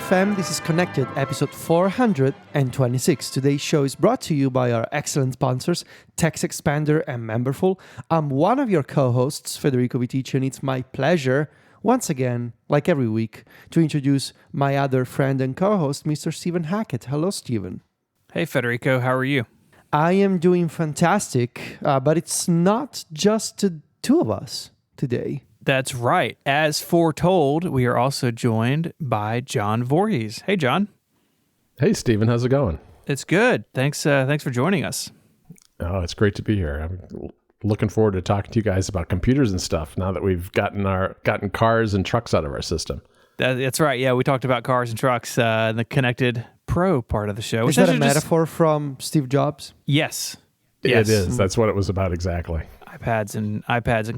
FM. This is Connected, episode 426. Today's show is brought to you by our excellent sponsors, Text Expander and Memberful. I'm one of your co-hosts, Federico, and it's my pleasure, once again, like every week, to introduce my other friend and co-host, Mr. Stephen Hackett. Hello, Stephen. Hey, Federico. How are you? I am doing fantastic, but it's not just the two of us today. That's right. As foretold, we are also joined by John Voorhees. Hey, John. Hey, Stephen. How's it going? It's good. Thanks for joining us. Oh, it's great to be here. I'm looking forward to talking to you guys about computers and stuff now that we've gotten cars and trucks out of our system. That's right. Yeah, we talked about cars and trucks in the Connected Pro part of the show. Is that a metaphor from Steve Jobs? Yes. It is. That's what it was about exactly. iPads and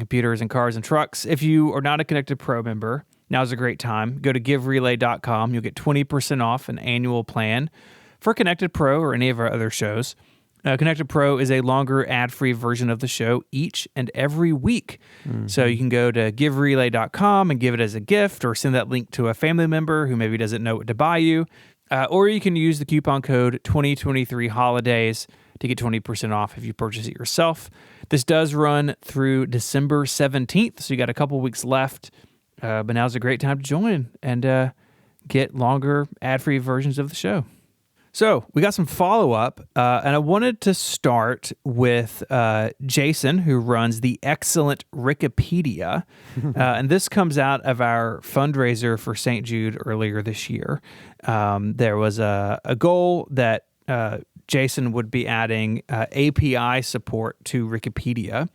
computers and cars and trucks. If you are not a Connected Pro member, now's a great time. Go to giverelay.com. You'll get 20% off an annual plan for Connected Pro or any of our other shows. Connected Pro is a longer ad-free version of the show each and every week. Mm-hmm. So you can go to giverelay.com and give it as a gift or send that link to a family member who maybe doesn't know what to buy you. Or you can use the coupon code 2023holidays to get 20% off if you purchase it yourself. This does run through December 17th, so you got a couple weeks left. But now's a great time to join and get longer ad-free versions of the show. So we got some follow-up, and I wanted to start with Jason, who runs the excellent Wikipedia. And this comes out of our fundraiser for St. Jude earlier this year. There was a goal that Jason would be adding API support to Wikipedia.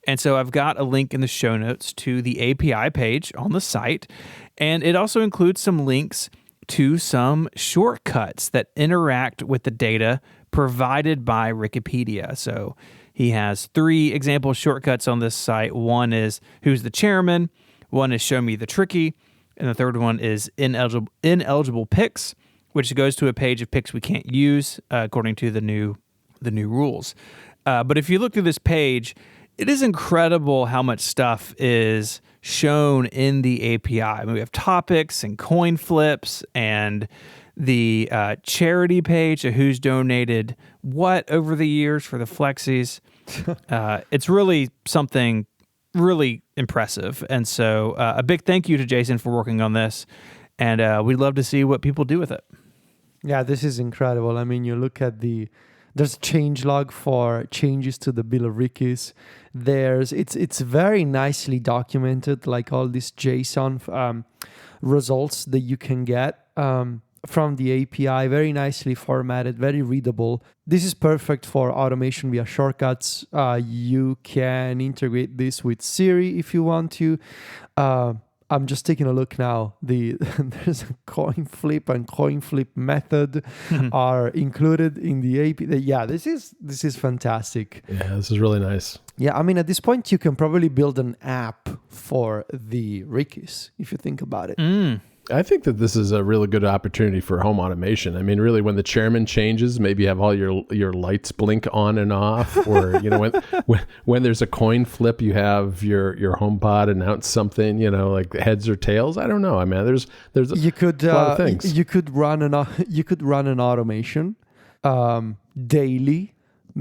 And so I've got a link in the show notes to the API page on the site. And it also includes some links to some shortcuts that interact with the data provided by Wikipedia. So he has 3 example shortcuts on this site. One is who's the chairman, one is show me the tricky, and the third one is ineligible picks, which goes to a page of picks we can't use according to the new rules. But if you look through this page, it is incredible how much stuff is shown in the API. I mean, we have topics and coin flips and the charity page of who's donated what over the years for the Flexies. It's really something really impressive. And so a big thank you to Jason for working on this. And we'd love to see what people do with it. Yeah, this is incredible. I mean, you look at there's a change log for changes to the Bill of Rights. It's very nicely documented, like all these JSON results that you can get from the API, very nicely formatted, very readable. This is perfect for automation via shortcuts. You can integrate this with Siri if you want to. I'm just taking a look now. There's a coin flip and coin flip method are included in the API. Yeah, this is fantastic. Yeah, this is really nice. Yeah, I mean, at this point, you can probably build an app for the Rickies, if you think about it. I think that this is a really good opportunity for home automation. I mean, really, when the chairman changes, maybe have all your lights blink on and off, or when there's a coin flip, you have your HomePod announce something, like heads or tails. I don't know. I mean, there's a lot of things. You could run an automation daily.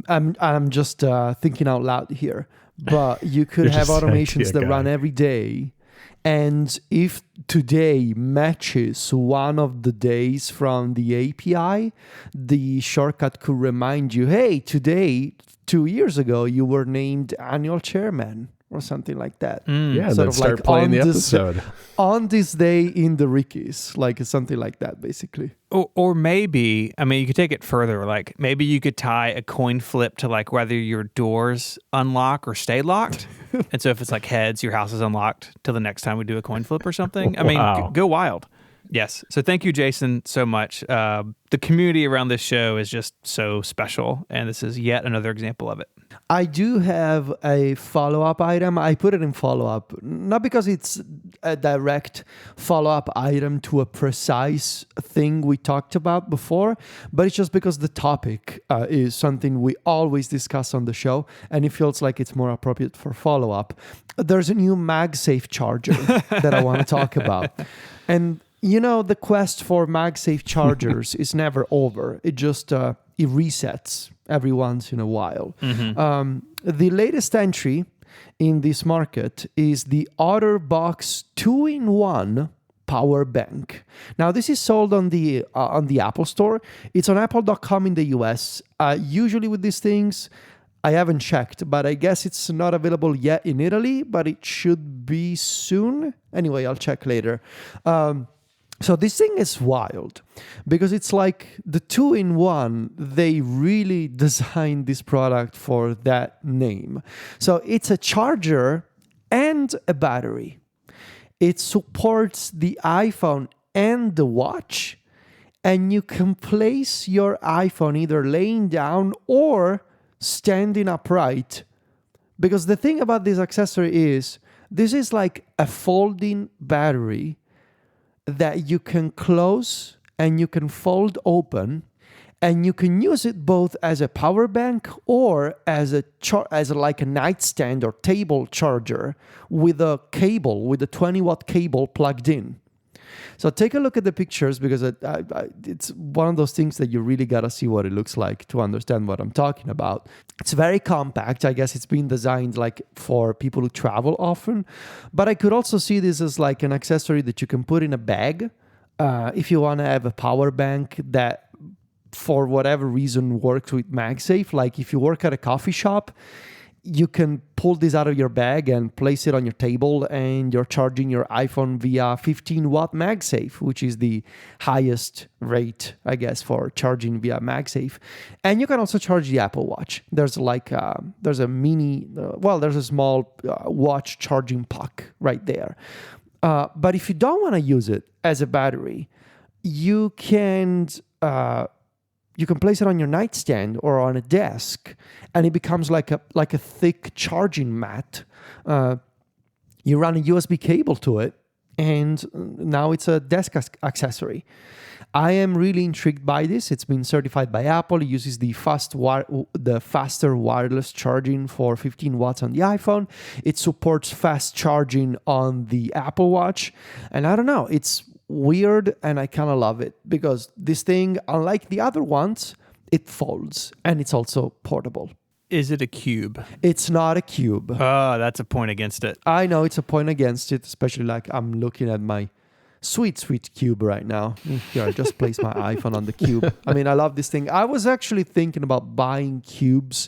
I'm just thinking out loud here, but you could have automations that run every day. And if today matches one of the days from the API, the shortcut could remind you, hey, today, 2 years ago, you were named annual chairman or something like that. Yeah, then start playing the episode. On this day in the Rickies, like something like that, basically. Or maybe, I mean, you could take it further. Like maybe you could tie a coin flip to like whether your doors unlock or stay locked. And so if it's like heads, your house is unlocked till the next time we do a coin flip or something. I mean, go wild. Yes. So thank you, Jason, so much. The community around this show is just so special. And this is yet another example of it. I do have a follow-up item. I put it in follow-up, not because it's a direct follow-up item to a precise thing we talked about before, but it's just because the topic is something we always discuss on the show, and it feels like it's more appropriate for follow-up. There's a new MagSafe charger that I want to talk about. And The quest for MagSafe chargers is never over. It just it resets every once in a while. The latest entry in this market is the OtterBox 2-in-1 power bank. Now, this is sold on the Apple Store. It's on Apple.com in the US. Usually with these things, I haven't checked, but I guess it's not available yet in Italy, but it should be soon. Anyway, I'll check later. So this thing is wild because it's like the 2-in-1. They really designed this product for that name. So it's a charger and a battery. It supports the iPhone and the watch, and you can place your iPhone either laying down or standing upright. Because the thing about this accessory is this is like a folding battery that you can close and you can fold open, and you can use it both as a power bank or as like a nightstand or table charger with a 20-watt cable plugged in. So take a look at the pictures, because it's one of those things that you really got to see what it looks like to understand what I'm talking about. It's very compact. I guess it's been designed like for people who travel often. But I could also see this as like an accessory that you can put in a bag if you want to have a power bank that for whatever reason works with MagSafe. Like if you work at a coffee shop, you can pull this out of your bag and place it on your table, and you're charging your iPhone via 15-watt MagSafe, which is the highest rate, I guess, for charging via MagSafe. And you can also charge the Apple Watch. There's a small watch charging puck right there. But if you don't want to use it as a battery, you can place it on your nightstand or on a desk, and it becomes like a thick charging mat. You run a USB cable to it, and now it's a desk accessory. I am really intrigued by this. It's been certified by Apple. It uses the faster wireless charging for 15 watts on the iPhone. It supports fast charging on the Apple Watch. And I don't know, it's weird, and I kind of love it because this thing, unlike the other ones, it folds and it's also portable. Is it a cube? It's not a cube. Oh, that's a point against it. I know it's a point against it, especially like I'm looking at my sweet cube right now. Here, I just placed my iPhone on the cube. I mean, I love this thing. I was actually thinking about buying cubes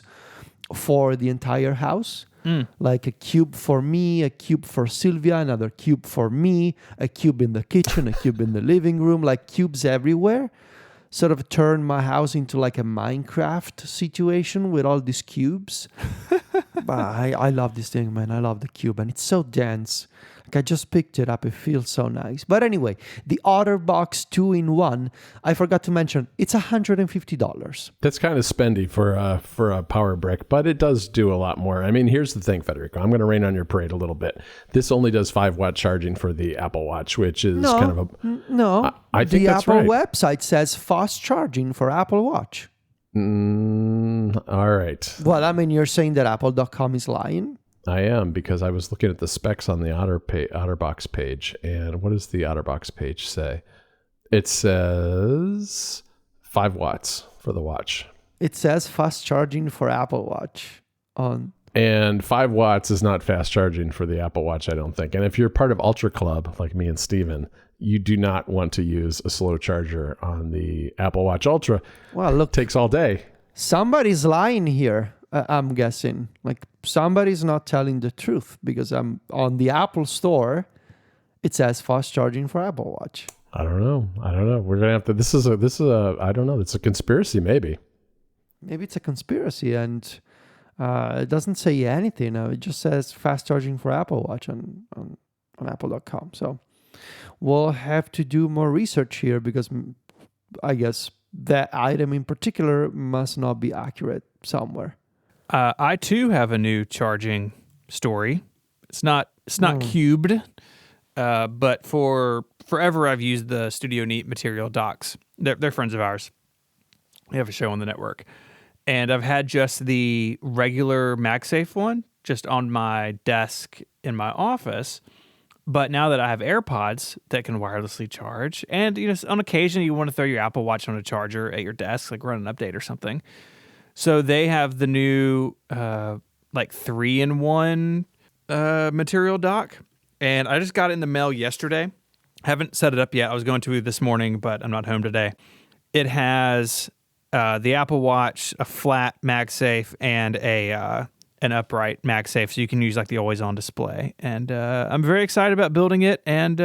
for the entire house. Like a cube for me, a cube for Sylvia, another cube for me, a cube in the kitchen, a cube in the living room, like cubes everywhere. Sort of turn my house into like a Minecraft situation with all these cubes. But I love this thing, man. I love the cube, and it's so dense. Like I just picked it up. It feels so nice. But anyway, the OtterBox 2-in-1, I forgot to mention, it's $150. That's kind of spendy for a power brick, but it does do a lot more. I mean, here's the thing, Federico. I'm going to rain on your parade a little bit. This only does 5-watt charging for the Apple Watch, which is I think the that's Apple right. website says fast charging for Apple Watch. All right. Well, I mean, you're saying that Apple.com is lying? I am, because I was looking at the specs on the OtterBox page, and what does the OtterBox page say? It says 5 watts for the watch. It says fast charging for Apple Watch on. And 5 watts is not fast charging for the Apple Watch, I don't think. And if you're part of Ultra Club, like me and Steven, you do not want to use a slow charger on the Apple Watch Ultra. Well, look, it takes all day. Somebody's lying here, I'm guessing. Like, somebody's not telling the truth, because I'm on the Apple Store. It says fast charging for Apple Watch. I don't know. We're gonna have to. This is a. I don't know. It's a conspiracy, maybe. Maybe it's a conspiracy, and it doesn't say anything. It just says fast charging for Apple Watch on Apple.com. So we'll have to do more research here, because I guess that item in particular must not be accurate somewhere. I too have a new charging story. It's not cubed, but for forever I've used the Studio Neat material docks. They're friends of ours. They have a show on the network, and I've had just the regular MagSafe one just on my desk in my office. But now that I have AirPods that can wirelessly charge, and on occasion you want to throw your Apple Watch on a charger at your desk, like run an update or something. So they have the new 3-in-1 material dock, and I just got it in the mail yesterday. Haven't set it up yet. I was going to this morning, but I'm not home today. It has the Apple Watch, a flat MagSafe, and an upright MagSafe, so you can use like the always-on display. And I'm very excited about building it and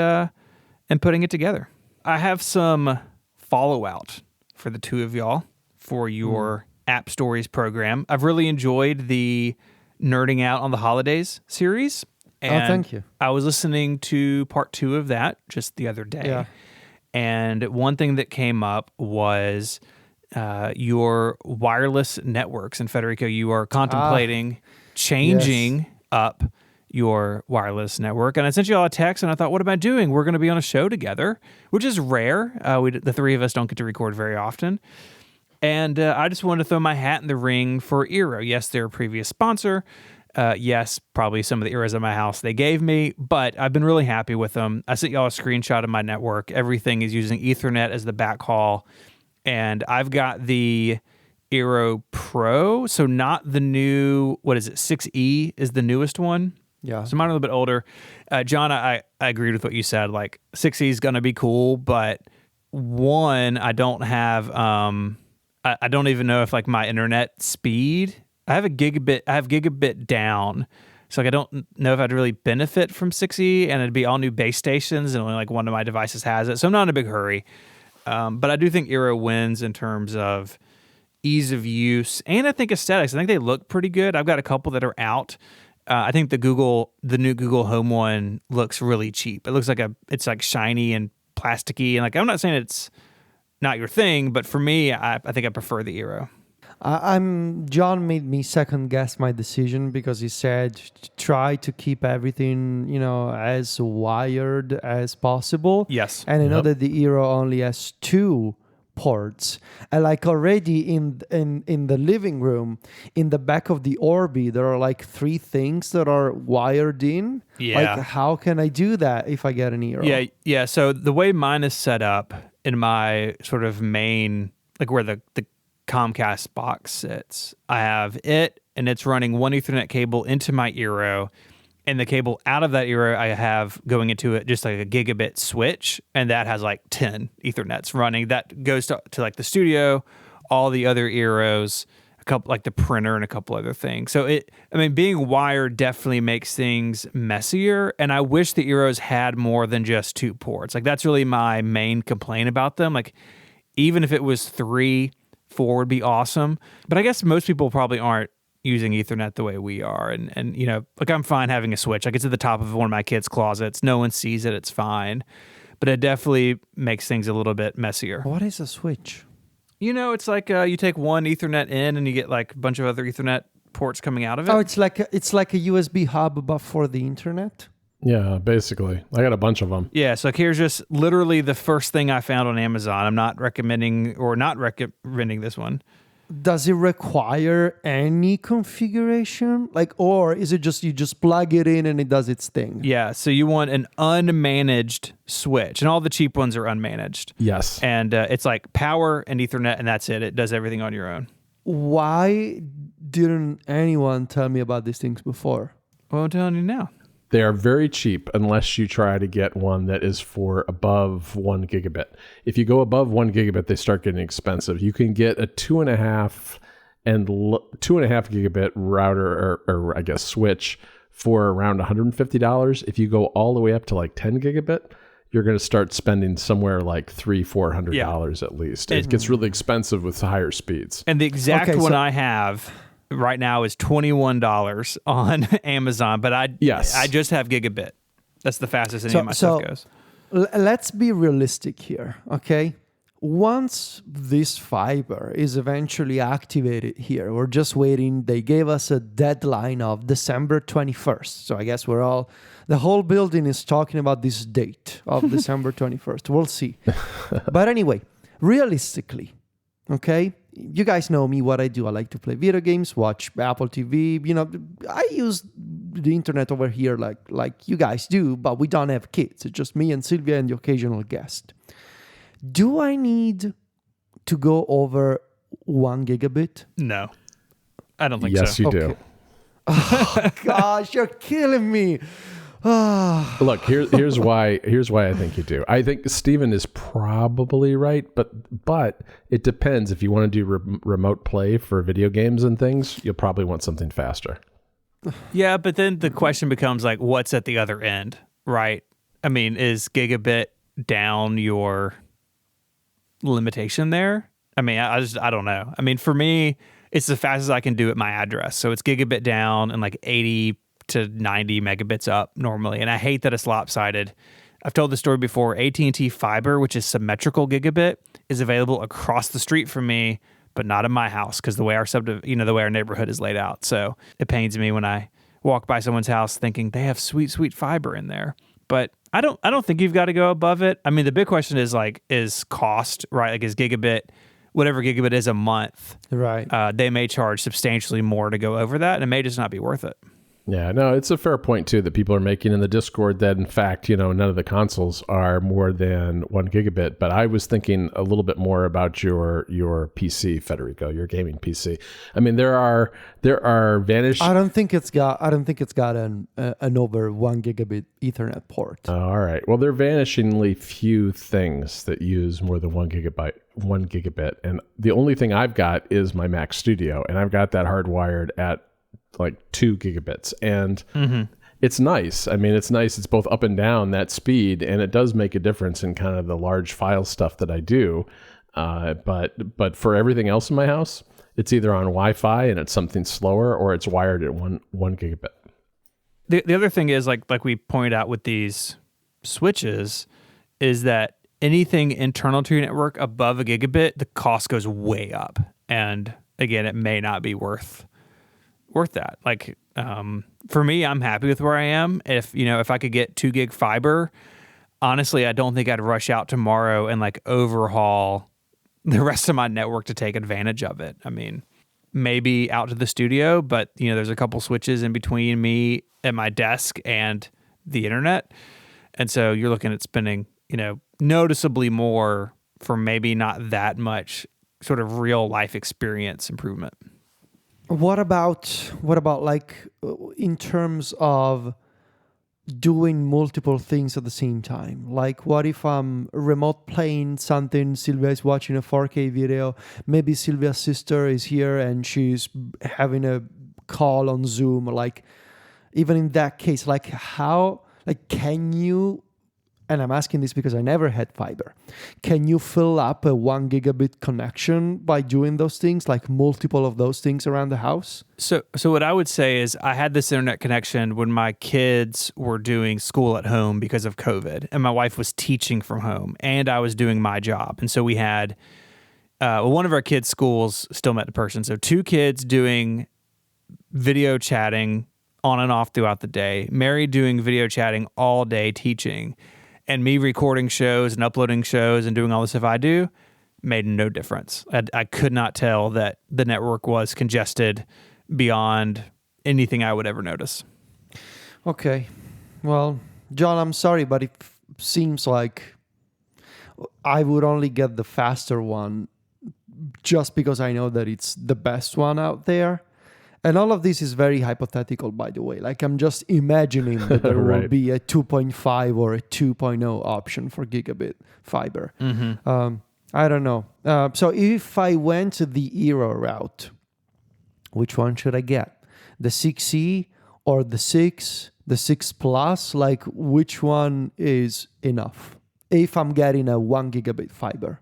putting it together. I have some follow-out for the two of y'all for your App Stories program. I've really enjoyed the Nerding Out on the Holidays series. And thank you. I was listening to part 2 of that just the other day. Yeah. And one thing that came up was your wireless networks. And Federico, you are contemplating changing up your wireless network. And I sent you all a text and I thought, what am I doing? We're going to be on a show together, which is rare. The three of us don't get to record very often. And I just wanted to throw my hat in the ring for Eero. Yes, they're a previous sponsor. Yes, probably some of the Eeros at my house they gave me, but I've been really happy with them. I sent y'all a screenshot of my network. Everything is using Ethernet as the backhaul. And I've got the Eero Pro, so not the new, 6E is the newest one. Yeah. So mine are a little bit older. John, I agreed with what you said. Like 6E is going to be cool, but one, I don't have, I don't even know if like my internet speed, I have gigabit down. So like I don't know if I'd really benefit from 6E, and it'd be all new base stations and only like one of my devices has it. So I'm not in a big hurry. But I do think Eero wins in terms of ease of use, and I think aesthetics. I think they look pretty good. I've got a couple that are out. I think the new Google Home one looks really cheap. It looks like it's like shiny and plasticky, and like I'm not saying it's not your thing, but for me, I think I prefer the Eero. John made me second guess my decision because he said try to keep everything, as wired as possible. Yes. And I know that the Eero only has 2 ports. And like already in the living room, in the back of the Orbi, there are like 3 things that are wired in. Yeah. Like how can I do that if I get an Eero? Yeah. So the way mine is set up in my sort of main, like where the Comcast box sits, I have it, and it's running one Ethernet cable into my Eero, and the cable out of that Eero I have going into it just like a gigabit switch, and that has like 10 Ethernets running. That goes to like the studio, all the other Eeros, a couple like the printer and a couple other things. So being wired definitely makes things messier, and I wish the Eeros had more than just 2 ports. Like that's really my main complaint about them. Like even if it was 3, 4 would be awesome. But I guess most people probably aren't using Ethernet the way we are. And like I'm fine having a switch. Like it's at the top of one of my kids' closets. No one sees it. It's fine. But it definitely makes things a little bit messier. What is a switch? It's like you take one Ethernet in and you get like a bunch of other Ethernet ports coming out of it. Oh, it's like a USB hub, but for the internet? Yeah, basically. I got a bunch of them. Yeah, so here's just literally the first thing I found on Amazon. I'm not recommending this one. Does it require any configuration? Or is it just you just plug it in and it does its thing? Yeah, so you want an unmanaged switch, and all the cheap ones are unmanaged. Yes. And it's like power and Ethernet, and that's it. It does everything on your own. Why didn't anyone tell me about these things before? Well, I'm telling you now. They are very cheap unless you try to get one that is for above 1 gigabit. If you go above 1 gigabit, they start getting expensive. You can get a 2.5 gigabit router or I guess switch for around $150. If you go all the way up to like 10 gigabit, you're going to start spending somewhere like $300-$400 at least. It gets really expensive with higher speeds. And the exact one I have right now is $21 on Amazon, but I just have gigabit. That's the fastest any of my stuff goes. Let's be realistic here, okay? Once this fiber is eventually activated here, we're just waiting. They gave us a deadline of December 21st. So I guess the whole building is talking about this date of December 21st. We'll see. But anyway, realistically, okay? you guys know me, what I do. I like to play video games, watch Apple TV. I use the internet over here like you guys do, but we don't have kids. It's just me and Sylvia and the occasional guest. Do I need to go over 1 gigabit? No, I don't think so. Yes, you do. Oh, gosh, you're killing me. Look, here's why I think you do. I think Steven is probably right, but it depends. If you want to do remote play for video games and things, you'll probably want something faster. Yeah, but then the question becomes like, what's at the other end, right? I mean, is gigabit down your limitation there? I mean, I don't know. I mean, for me, it's as fast as I can do at my address. So it's gigabit down and like 80 to 90 megabits up normally. And I hate that it's lopsided. I've told the story before. AT&T Fiber, which is symmetrical gigabit, is available across the street from me, but not in my house because the way the way our neighborhood is laid out. So it pains me when I walk by someone's house thinking they have sweet, sweet fiber in there. But I don't think you've got to go above it. I mean, the big question is cost, right? Like, is gigabit, whatever gigabit is a month, right? They may charge substantially more to go over that, and it may just not be worth it. Yeah, no, it's a fair point too that people are making in the Discord that in fact, none of the consoles are more than 1 gigabit. But I was thinking a little bit more about your PC, Federico, your gaming PC. I mean, there are vanished. I don't think it's got an over 1 gigabit Ethernet port. All right. Well, there are vanishingly few things that use more than 1 gigabit, and the only thing I've got is my Mac Studio, and I've got that hardwired at like 2 gigabits, and it's nice. I mean, it's nice. It's both up and down that speed, and it does make a difference in kind of the large file stuff that I do. But for everything else in my house, it's either on Wi-Fi and it's something slower, or it's wired at one gigabit. The other thing is like we point out with these switches is that anything internal to your network above a gigabit, the cost goes way up, and again, it may not be worth that. Like, for me, I'm happy with where I am. If I could get 2 gig fiber, honestly, I don't think I'd rush out tomorrow and like overhaul the rest of my network to take advantage of it. I mean, maybe out to the studio, but there's a couple switches in between me at my desk and the internet. And so you're looking at spending, noticeably more for maybe not that much sort of real life experience improvement. What about like in terms of doing multiple things at the same time? Like, what if I'm remote playing something, Sylvia is watching a 4K video, maybe Sylvia's sister is here and she's having a call on Zoom, like even in that case, like how, like, can you, and I'm asking this because I never had fiber, can you fill up a 1 gigabit connection by doing those things, like multiple of those things around the house? So what I would say is I had this internet connection when my kids were doing school at home because of COVID, and my wife was teaching from home, and I was doing my job. And so we had, one of our kids' schools still met in person. So 2 kids doing video chatting on and off throughout the day, Mary doing video chatting all day teaching, and me recording shows and uploading shows and doing all the stuff I do made no difference. I could not tell that the network was congested beyond anything I would ever notice. Okay. Well, John, I'm sorry, but it seems like I would only get the faster one just because I know that it's the best one out there. And all of this is very hypothetical, by the way. Like, I'm just imagining that there Right. will be a 2.5 or a 2.0 option for gigabit fiber. I don't know. So if I went to the Eero route, which one should I get? The 6E or the 6, the 6 Plus? Like, which one is enough if I'm getting a 1 gigabit fiber?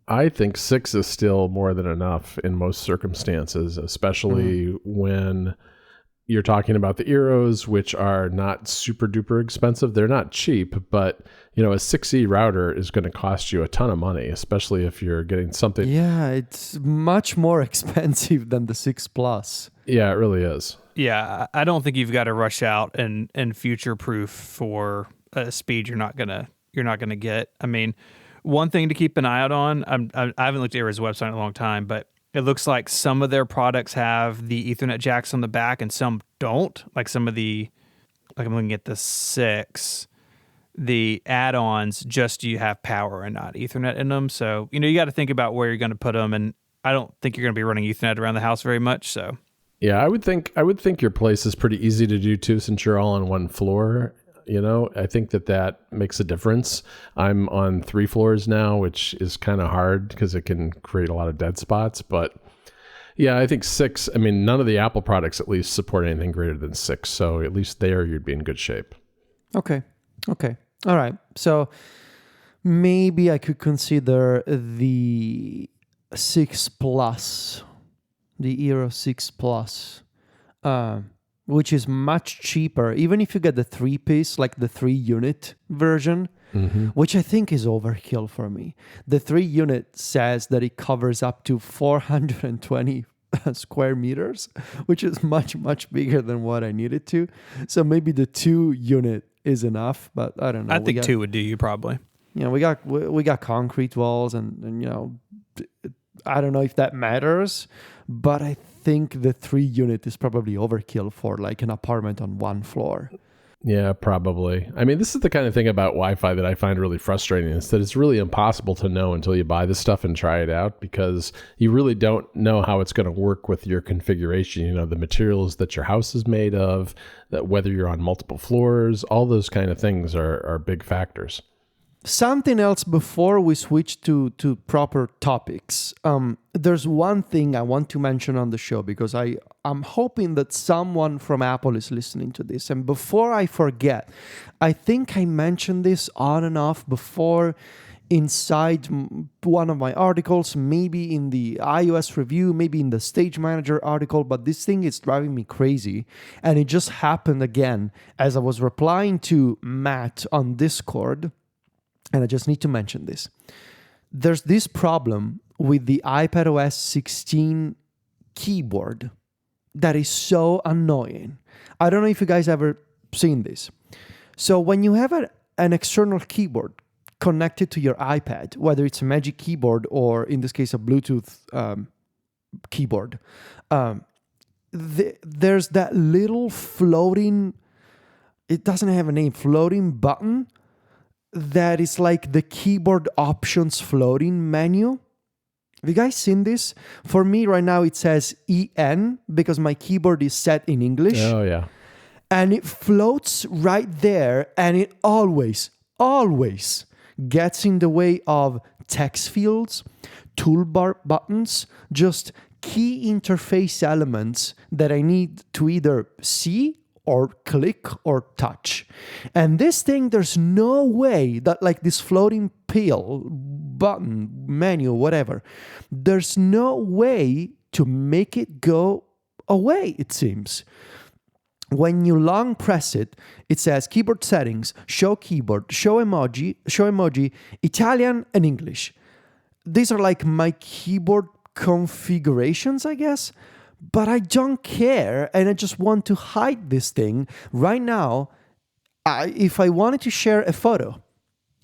I think 6 is still more than enough in most circumstances, especially when you're talking about the Eeros, which are not super duper expensive. They're not cheap, but a 6E router is going to cost you a ton of money, especially if you're getting something. Yeah, it's much more expensive than the 6 Plus. Yeah, it really is. Yeah, I don't think you've got to rush out and future proof for a speed you're not gonna get. I mean, one thing to keep an eye out on, I haven't looked at Aira's website in a long time, but It looks like some of their products have the Ethernet jacks on the back and some don't. Like some of the, like I'm looking at the 6, the add-ons just you have power and not Ethernet in them. So, you got to think about where you're going to put them. And I don't think you're going to be running Ethernet around the house very much. So, yeah, I would think your place is pretty easy to do too, since you're all on one floor. I think that makes a difference. I'm on 3 floors now, which is kind of hard because it can create a lot of dead spots. But yeah, I think 6, I mean, none of the Apple products at least support anything greater than 6. So at least there you'd be in good shape. Okay. All right. So maybe I could consider the 6 Plus, the Eero 6 Plus, which is much cheaper, even if you get the 3-piece, like the 3-unit version, which I think is overkill for me. The 3-unit says that it covers up to 420 square meters, which is much, much bigger than what I needed to. So maybe the 2-unit is enough, but I don't know. I think 2 would do you probably. We got concrete walls and I don't know if that matters, but I think the 3-unit is probably overkill for like an apartment on 1 floor. Yeah, probably. I mean, this is the kind of thing about Wi-Fi that I find really frustrating, is that it's really impossible to know until you buy the stuff and try it out, because you really don't know how it's going to work with your configuration. The materials that your house is made of, that whether you're on multiple floors, all those kind of things are big factors. Something else before we switch to proper topics. There's one thing I want to mention on the show, because I'm hoping that someone from Apple is listening to this. And before I forget, I think I mentioned this on and off before inside one of my articles, maybe in the iOS review, maybe in the Stage Manager article, but this thing is driving me crazy. And it just happened again as I was replying to Matt on Discord. And I just need to mention this. There's this problem with the iPadOS 16 keyboard that is so annoying. I don't know if you guys ever seen this. So when you have an external keyboard connected to your iPad, whether it's a Magic Keyboard or in this case a Bluetooth keyboard, there's that little floating, it doesn't have a name, floating button that is like the keyboard options floating menu. Have you guys seen this? For me right now it says EN because my keyboard is set in English. Oh yeah. And it floats right there, and it always gets in the way of text fields, toolbar buttons, just key interface elements that I need to either see or click or touch. And this thing, there's no way that like this floating pill, button, menu, whatever, there's no way to make it go away, it seems. When you long press it, it says keyboard settings, show keyboard, show emoji, Italian and English. These are like my keyboard configurations, I guess. But I don't care, and I just want to hide this thing. Right now, if I wanted to share a photo,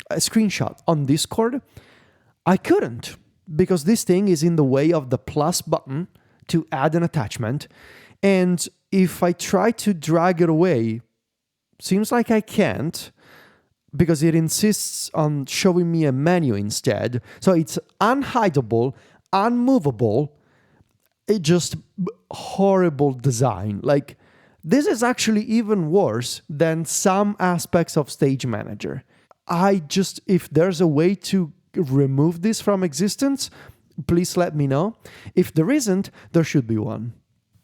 a screenshot on Discord, I couldn't, because this thing is in the way of the plus button to add an attachment. And if I try to drag it away, seems like I can't, because it insists on showing me a menu instead. So it's unhideable, unmovable. It just horrible design. Like, this is actually even worse than some aspects of Stage Manager. If there's a way to remove this from existence, please let me know. If there isn't, there should be one.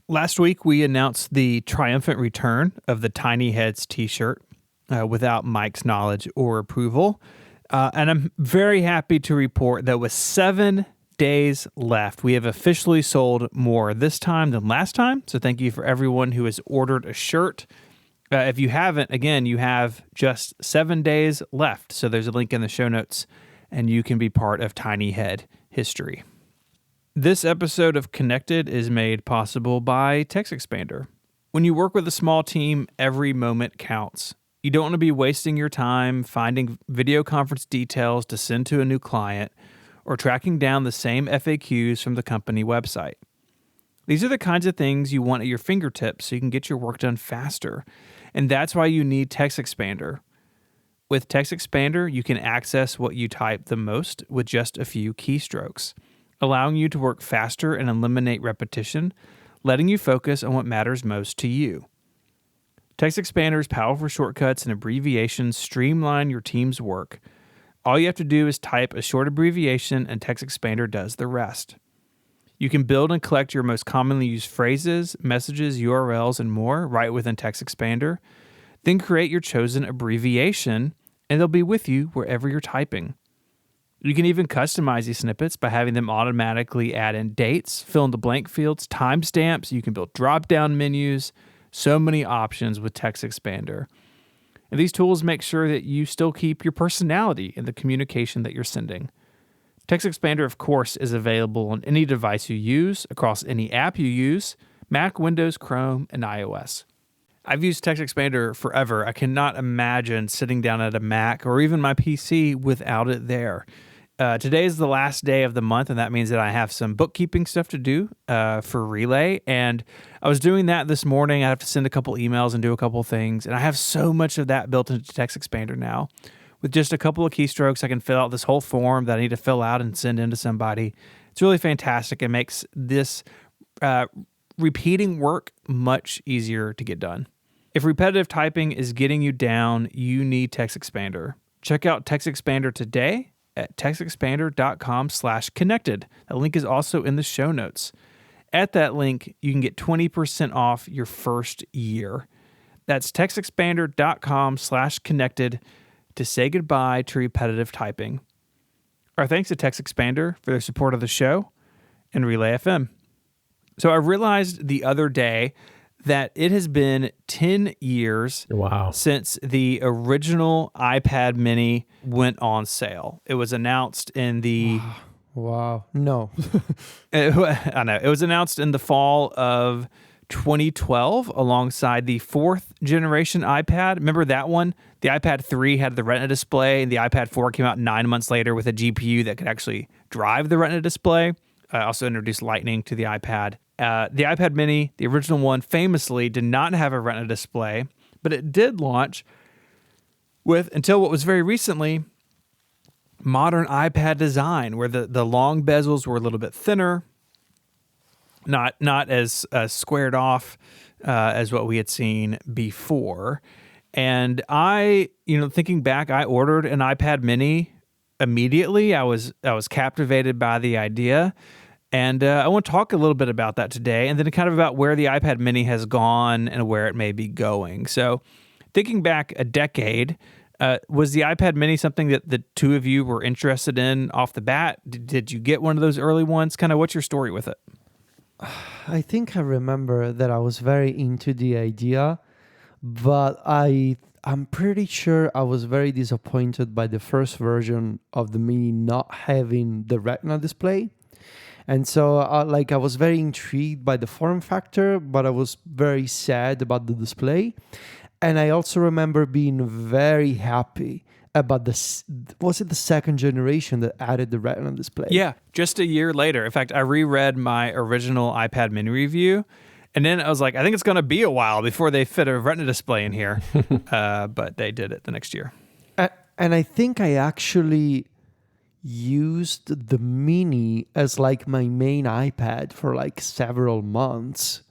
Last week, we announced the triumphant return of the Tiny Heads t-shirt without Mike's knowledge or approval. And I'm very happy to report that with 7 days left, we have officially sold more this time than last time. So thank you for everyone who has ordered a shirt. If you haven't, again, you have just 7 days left. So there's a link in the show notes, and you can be part of Tiny Head history. This episode of Connected is made possible by TextExpander. When you work with a small team, every moment counts. You don't want to be wasting your time finding video conference details to send to a new client, or tracking down the same FAQs from the company website. These are the kinds of things you want at your fingertips so you can get your work done faster. And that's why you need Text Expander. With Text Expander, you can access what you type the most with just a few keystrokes, allowing you to work faster and eliminate repetition, letting you focus on what matters most to you. Text Expander's powerful shortcuts and abbreviations streamline your team's work. All you have to do is type a short abbreviation and Text Expander does the rest. You can build and collect your most commonly used phrases, messages, URLs, and more right within Text Expander. Then create your chosen abbreviation, and they'll be with you wherever you're typing. You can even customize these snippets by having them automatically add in dates, fill in the blank fields, timestamps. You can build drop-down menus. So many options with Text Expander. And these tools make sure that you still keep your personality in the communication that you're sending. Text Expander, of course, is available on any device you use, across any app you use, Mac, Windows, Chrome, and iOS. I've used Text Expander forever. I cannot imagine sitting down at a Mac or even my PC without it there. Today is the last day of the month, and that means that I have some bookkeeping stuff to do for Relay. And I was doing that this morning. I have to send a couple emails and do a couple things. And I have so much of that built into Text Expander now. With just a couple of keystrokes, I can fill out this whole form that I need to fill out and send in to somebody. It's really fantastic. It makes this repeating work much easier to get done. If repetitive typing is getting you down, you need Text Expander. Check out Text Expander today at textexpander.com/connected. That link is also in the show notes. At that link, you can get 20% off your first year. That's textexpander.com/connected to say goodbye to repetitive typing. Our thanks to Text Expander for their support of the show and Relay FM. So I realized the other day that it has been 10 years since the original iPad mini went on sale. It was announced in the... Wow. No. I know. It was announced in the fall of 2012 alongside the fourth generation iPad. Remember that one? The iPad 3 had the Retina display, and the iPad 4 came out 9 months later with a GPU that could actually drive the Retina display. Also introduced Lightning to the iPad. The iPad mini, the original one, famously did not have a Retina display, but it did launch with, until what was very recently, modern iPad design, where the long bezels were a little bit thinner, not as squared off as what we had seen before. And I, thinking back, I ordered an iPad mini immediately. I was captivated by the idea. And I want to talk a little bit about that today, and then kind of about where the iPad mini has gone and where it may be going. So thinking back a decade, was the iPad mini something that the two of you were interested in off the bat? Did you get one of those early ones? Kind of what's your story with it? I think I remember that I was very into the idea, but I'm pretty sure I was very disappointed by the first version of the mini not having the Retina display. And so I was very intrigued by the form factor, but I was very sad about the display. And I also remember being very happy about was it the second generation that added the Retina display? Yeah, just a year later. In fact, I reread my original iPad mini review, and then I was like, I think it's going to be a while before they fit a Retina display in here. But they did it the next year. And I think I actually used the mini as my main iPad for several months.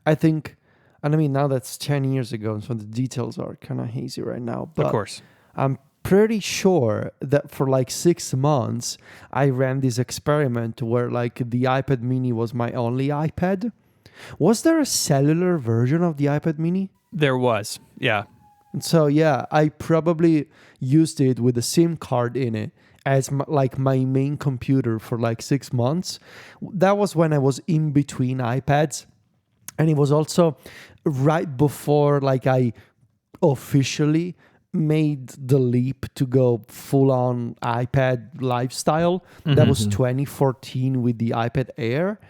I think, and I mean, now that's 10 years ago, so the details are kind of hazy right now. But of course. I'm pretty sure that for 6 months, I ran this experiment where the iPad mini was my only iPad. Was there a cellular version of the iPad mini? There was, yeah. And so, yeah, I probably used it with a SIM card in it as my main computer for 6 months. That was when I was in between iPads. And it was also right before I officially made the leap to go full-on iPad lifestyle. Mm-hmm. That was 2014 with the iPad Air.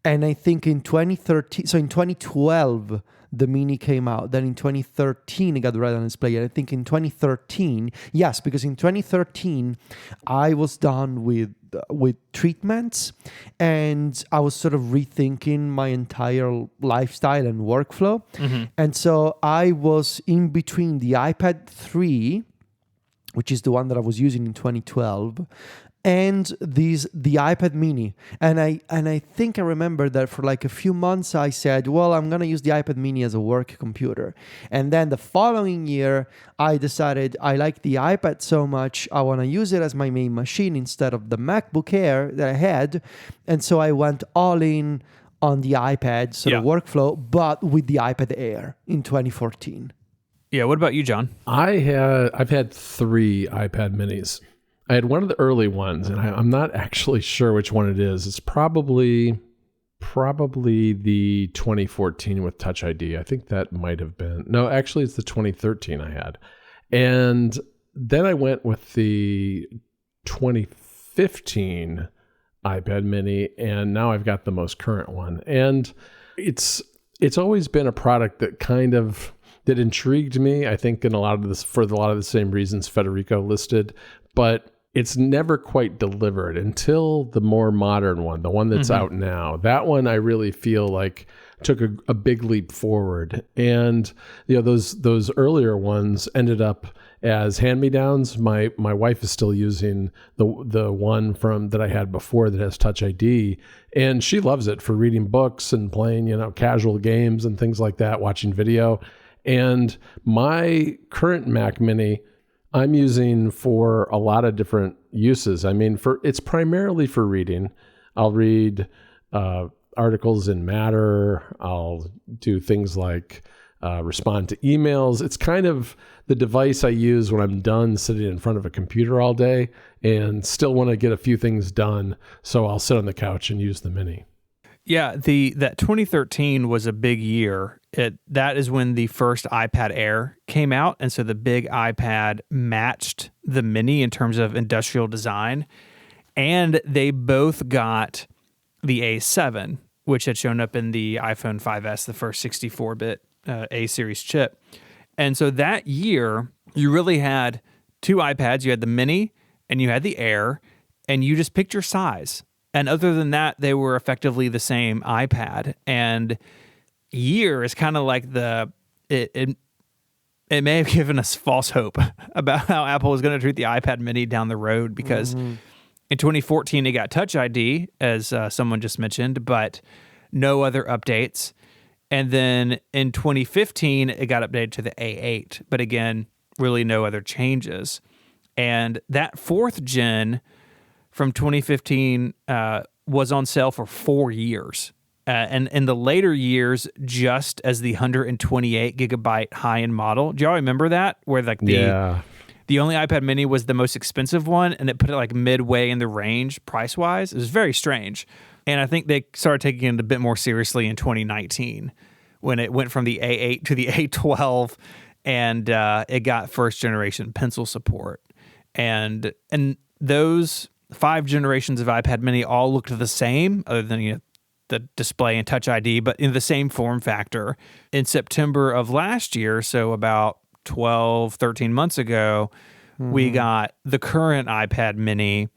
And I think in 2013, so in 2012, the mini came out. Then in 2013, it got the Retina display. And I think in 2013, yes, because in 2013, I was done with with treatments, and I was sort of rethinking my entire lifestyle and workflow. And so I was in between the iPad 3, which is the one that I was using in 2012, and the iPad mini. And I think I remember that for like a few months I said, well, I'm going to use the iPad mini as a work computer. And then the following year I decided I like the iPad so much, I want to use it as my main machine instead of the MacBook Air that I had. And so I went all in on the iPad sort of workflow, but with the iPad Air in 2014. Yeah, what about you, John? I've had 3 iPad minis. I had one of the early ones, and I'm not actually sure which one it is. It's probably the 2014 with Touch ID. I think that might have been. No, actually, it's the 2013 I had. And then I went with the 2015 iPad mini, and now I've got the most current one. And it's always been a product that intrigued me, I think, for a lot of the same reasons Federico listed, but it's never quite delivered until the more modern one, the one that's out now. That one I really feel like took a big leap forward. And those earlier ones ended up as hand-me-downs. My wife is still using the one that I had before that has Touch ID, and she loves it for reading books and playing casual games and things like that, watching video. And my current Mac Mini, I'm using for a lot of different uses. I mean, it's primarily for reading. I'll read articles in Matter. I'll do things like respond to emails. It's kind of the device I use when I'm done sitting in front of a computer all day and still want to get a few things done. So I'll sit on the couch and use the Mini. Yeah, that 2013 was a big year. That is when the first iPad Air came out, and so the big iPad matched the Mini in terms of industrial design, and they both got the A7, which had shown up in the iPhone 5S, the first 64-bit A-series chip. And so that year, you really had 2 iPads. You had the Mini, and you had the Air, and you just picked your size. And other than that, they were effectively the same iPad. And year is kind of like it may have given us false hope about how Apple was going to treat the iPad mini down the road, because in 2014, it got Touch ID, as someone just mentioned, but no other updates. And then in 2015, it got updated to the A8, but again, really no other changes. And that 4th gen from 2015 was on sale for 4 years. And in the later years, just as the 128 gigabyte high-end model. Do y'all remember that? Where the only iPad mini was the most expensive one, and it put it like midway in the range price-wise. It was very strange. And I think they started taking it a bit more seriously in 2019 when it went from the A8 to the A12, and it got first-generation pencil support. And those 5 generations of iPad mini all looked the same, other than the display and Touch ID, but in the same form factor. In September of last year, so about 12, 13 months ago, we got the current iPad mini,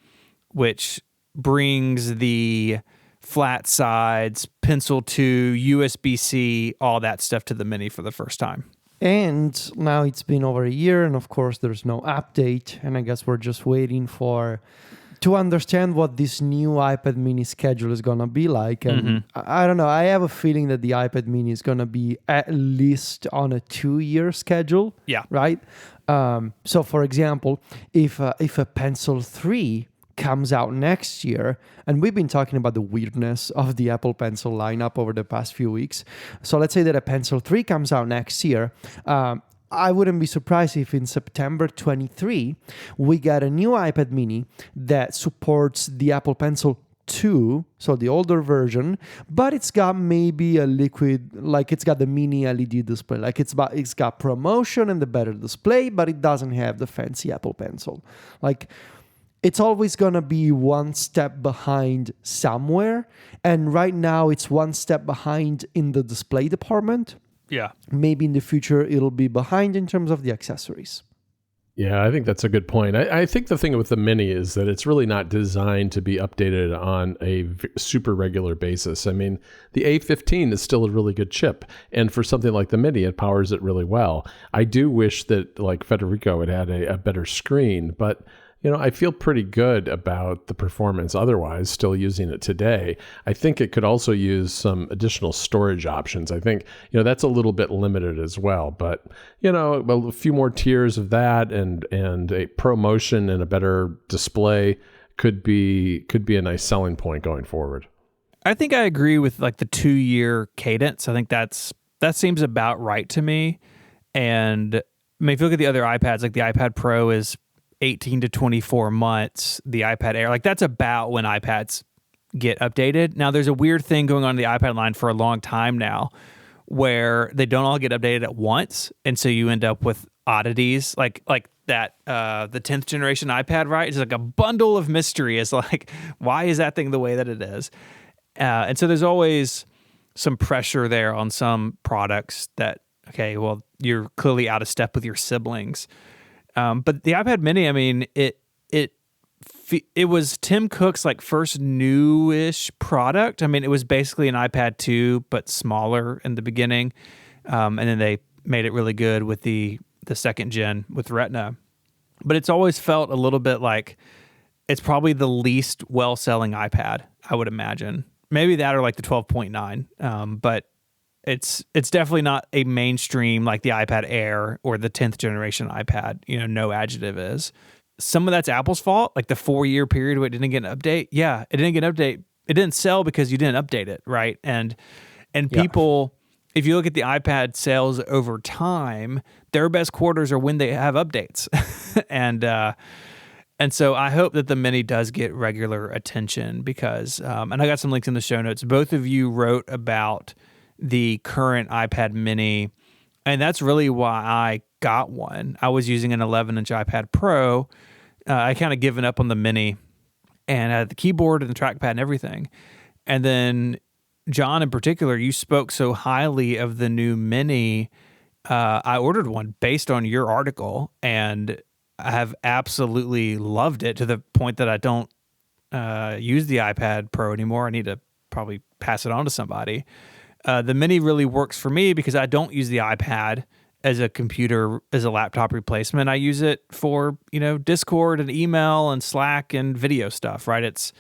which brings the flat sides, Pencil 2, USB-C, all that stuff to the mini for the first time. And now it's been over a year, and of course there's no update, and I guess we're just waiting to understand what this new iPad mini schedule is going to be like. And I don't know, I have a feeling that the iPad mini is going to be at least on a 2-year schedule. Yeah. Right? So for example, if a Pencil 3 comes out next year, and we've been talking about the weirdness of the Apple Pencil lineup over the past few weeks. So let's say that a Pencil 3 comes out next year. I wouldn't be surprised if in September 23, we get a new iPad mini that supports the Apple Pencil 2, so the older version, but it's got maybe it's got the mini LED display. Like it's got ProMotion and the better display, but it doesn't have the fancy Apple Pencil. Like, it's always going to be one step behind somewhere. And right now it's one step behind in the display department. Yeah. Maybe in the future it'll be behind in terms of the accessories. Yeah, I think that's a good point. I think the thing with the Mini is that it's really not designed to be updated on a super regular basis. I mean, the A15 is still a really good chip. And for something like the Mini, it powers it really well. I do wish that, like Federico, it had a better screen, but I feel pretty good about the performance otherwise, still using it today. I think it could also use some additional storage options. I think, that's a little bit limited as well. But, a few more tiers of that and a ProMotion and a better display could be a nice selling point going forward. I think I agree with like the 2-year cadence. I think that seems about right to me. And I mean, if you look at the other iPads, like the iPad Pro is 18 to 24 months, the iPad Air, like that's about when iPads get updated. Now, there's a weird thing going on in the iPad line for a long time now where they don't all get updated at once. And so you end up with oddities like that, the 10th generation iPad, right? It's like a bundle of mystery. It's like, why is that thing the way that it is? And so there's always some pressure there on some products that, okay, well, you're clearly out of step with your siblings. But the iPad Mini, I mean, it was Tim Cook's like first newish product. I mean, it was basically an iPad 2, but smaller in the beginning. And then they made it really good with the second gen with Retina. But it's always felt a little bit like it's probably the least well-selling iPad, I would imagine. Maybe that or like the 12.9. But it's definitely not a mainstream like the iPad Air or the 10th generation iPad, no adjective is. Some of that's Apple's fault, like the 4-year period where it didn't get an update. Yeah, it didn't get an update. It didn't sell because you didn't update it, right? And people, if you look at the iPad sales over time, their best quarters are when they have updates. And so I hope that the Mini does get regular attention because, and I got some links in the show notes. Both of you wrote about the current iPad Mini, and that's really why I got one. I was using an 11-inch iPad Pro. I kind of given up on the Mini, and I had the keyboard and the trackpad and everything. And then, John, in particular, you spoke so highly of the new Mini. I ordered one based on your article, and I have absolutely loved it to the point that I don't use the iPad Pro anymore. I need to probably pass it on to somebody. The Mini really works for me because I don't use the iPad as a computer, as a laptop replacement. I use it for, Discord and email and Slack and video stuff, right? It's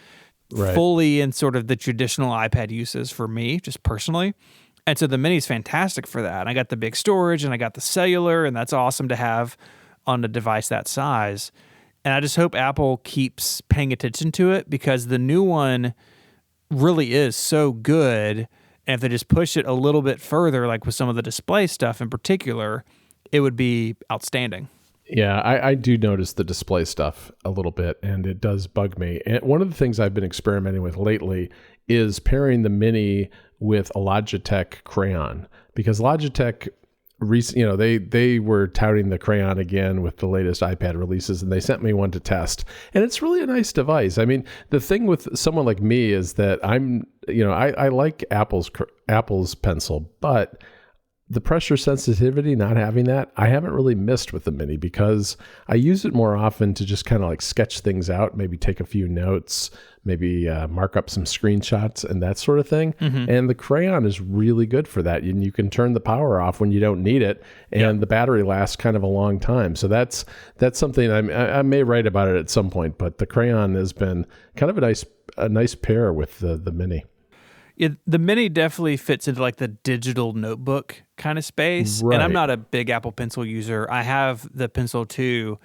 fully in sort of the traditional iPad uses for me, just personally. And so the Mini is fantastic for that. I got the big storage and I got the cellular, and that's awesome to have on a device that size. And I just hope Apple keeps paying attention to it because the new one really is so good. And if they just push it a little bit further, like with some of the display stuff in particular, it would be outstanding. Yeah, I do notice the display stuff a little bit, and it does bug me. And one of the things I've been experimenting with lately is pairing the Mini with a Logitech crayon, because Logitech, they were touting the crayon again with the latest iPad releases, and they sent me one to test. And it's really a nice device. I mean, the thing with someone like me is that I like Apple's pencil, but the pressure sensitivity, not having that, I haven't really missed with the Mini because I use it more often to just kind of like sketch things out, maybe take a few notes, maybe mark up some screenshots and that sort of thing. Mm-hmm. And the crayon is really good for that. And you can turn the power off when you don't need it, and the battery lasts kind of a long time. So that's something I may write about it at some point, but the crayon has been kind of a nice pair with the Mini. Yeah, the Mini definitely fits into like the digital notebook kind of space. Right. And I'm not a big Apple Pencil user. I have the Pencil 2,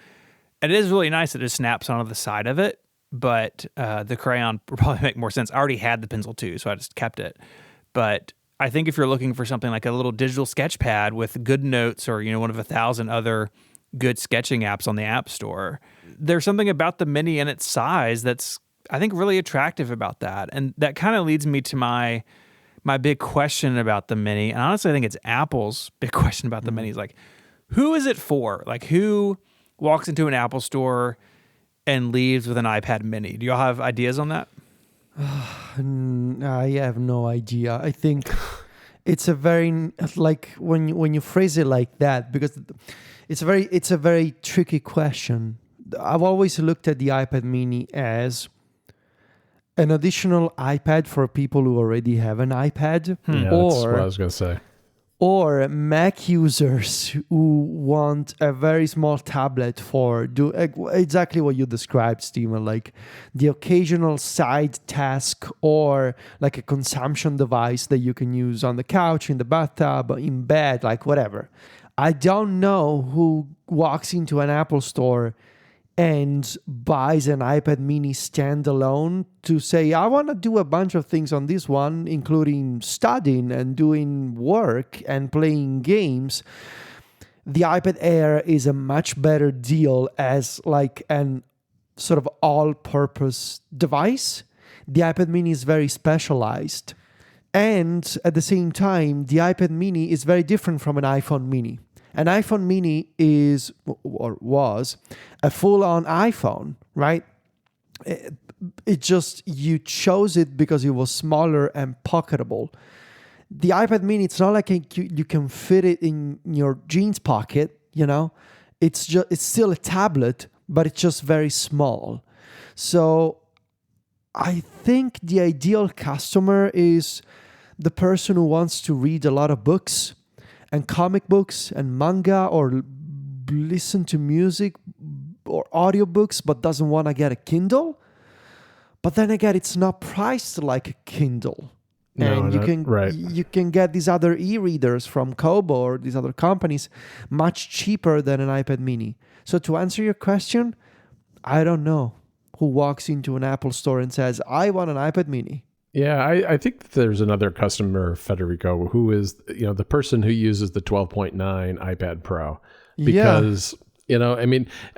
and it is really nice that it snaps onto the side of it, but the crayon would probably make more sense. I already had the Pencil 2, so I just kept it. But I think if you're looking for something like a little digital sketch pad with good notes or, one of 1,000 other good sketching apps on the App Store, there's something about the Mini and its size that's, I think, really attractive about that. And that kind of leads me to my big question about the Mini. And honestly, I think it's Apple's big question about the Mini is like, who is it for? Like, who walks into an Apple store and leaves with an iPad Mini? Do y'all have ideas on that? I have no idea. I think It's a very like when you phrase it like that, because it's a very tricky question. I've always looked at the iPad mini as an additional iPad for people who already have an iPad, Yeah, that's what I was going to say. or Mac users who want a very small tablet for do exactly what you described, Steven, like the occasional side task or like a consumption device that you can use on the couch, in the bathtub, in bed, like whatever. I don't know who walks into an Apple store and buys an iPad mini standalone to say, I want to do a bunch of things on this one, including studying and doing work and playing games. The iPad Air is a much better deal as like an sort of all-purpose device. The iPad mini is very specialized. And at the same time, the iPad mini is very different from an iPhone mini. An iPhone mini is, or was, a full-on iPhone, right? It just, you chose it because it was smaller and pocketable. The iPad mini, it's not like you can fit it in your jeans pocket, you know? It's still a tablet, but it's just very small. So I think the ideal customer is the person who wants to read a lot of books and comic books and manga, or listen to music or audiobooks, but doesn't want to get a Kindle. But then again, it's not priced like a Kindle. And you can get these other e-readers from Kobo or these other companies much cheaper than an iPad mini. So to answer your question, I don't know who walks into an Apple store and says, I want an iPad mini. Yeah, I think that there's another customer, Federico, who is, the person who uses the 12.9 iPad Pro, because,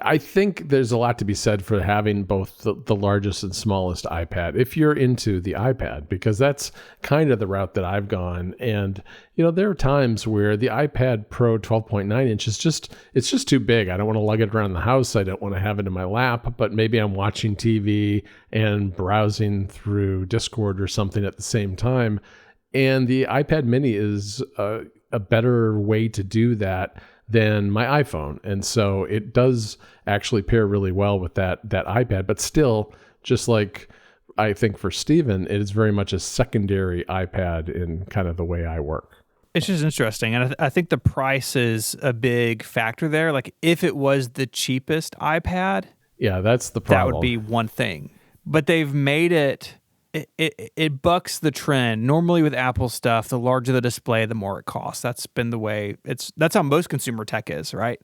I think there's a lot to be said for having both the largest and smallest iPad, if you're into the iPad, because that's kind of the route that I've gone. And, there are times where the iPad Pro 12.9 inch is it's just too big. I don't want to lug it around the house. I don't want to have it in my lap, but maybe I'm watching TV and browsing through Discord or something at the same time. And the iPad mini is a better way to do that than my iPhone. And so it does actually pair really well with that iPad, but still, just like I think for Steven, it is very much a secondary iPad in kind of the way I work. It's just interesting. And I think the price is a big factor there. Like if it was the cheapest iPad, yeah, that's the problem. That would be one thing. But they've made it bucks the trend. Normally with Apple stuff, the larger the display, the more it costs. That's been the way that's how most consumer tech is, right?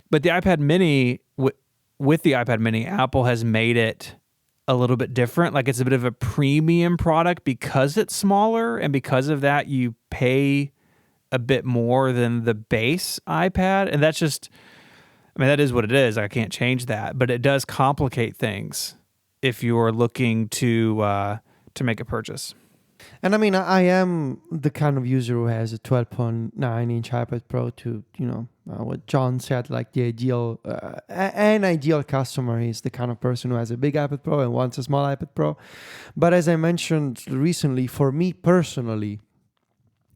But the iPad mini, with the iPad mini, Apple has made it a little bit different. Like it's a bit of a premium product because it's smaller, and because of that, you pay a bit more than the base iPad. And that's just, that is what it is. I can't change that, but it does complicate things if you're looking to make a purchase. And I am the kind of user who has a 12.9 inch iPad Pro to, what John said, like the ideal, an ideal customer is the kind of person who has a big iPad Pro and wants a small iPad Pro. But as I mentioned recently, for me personally,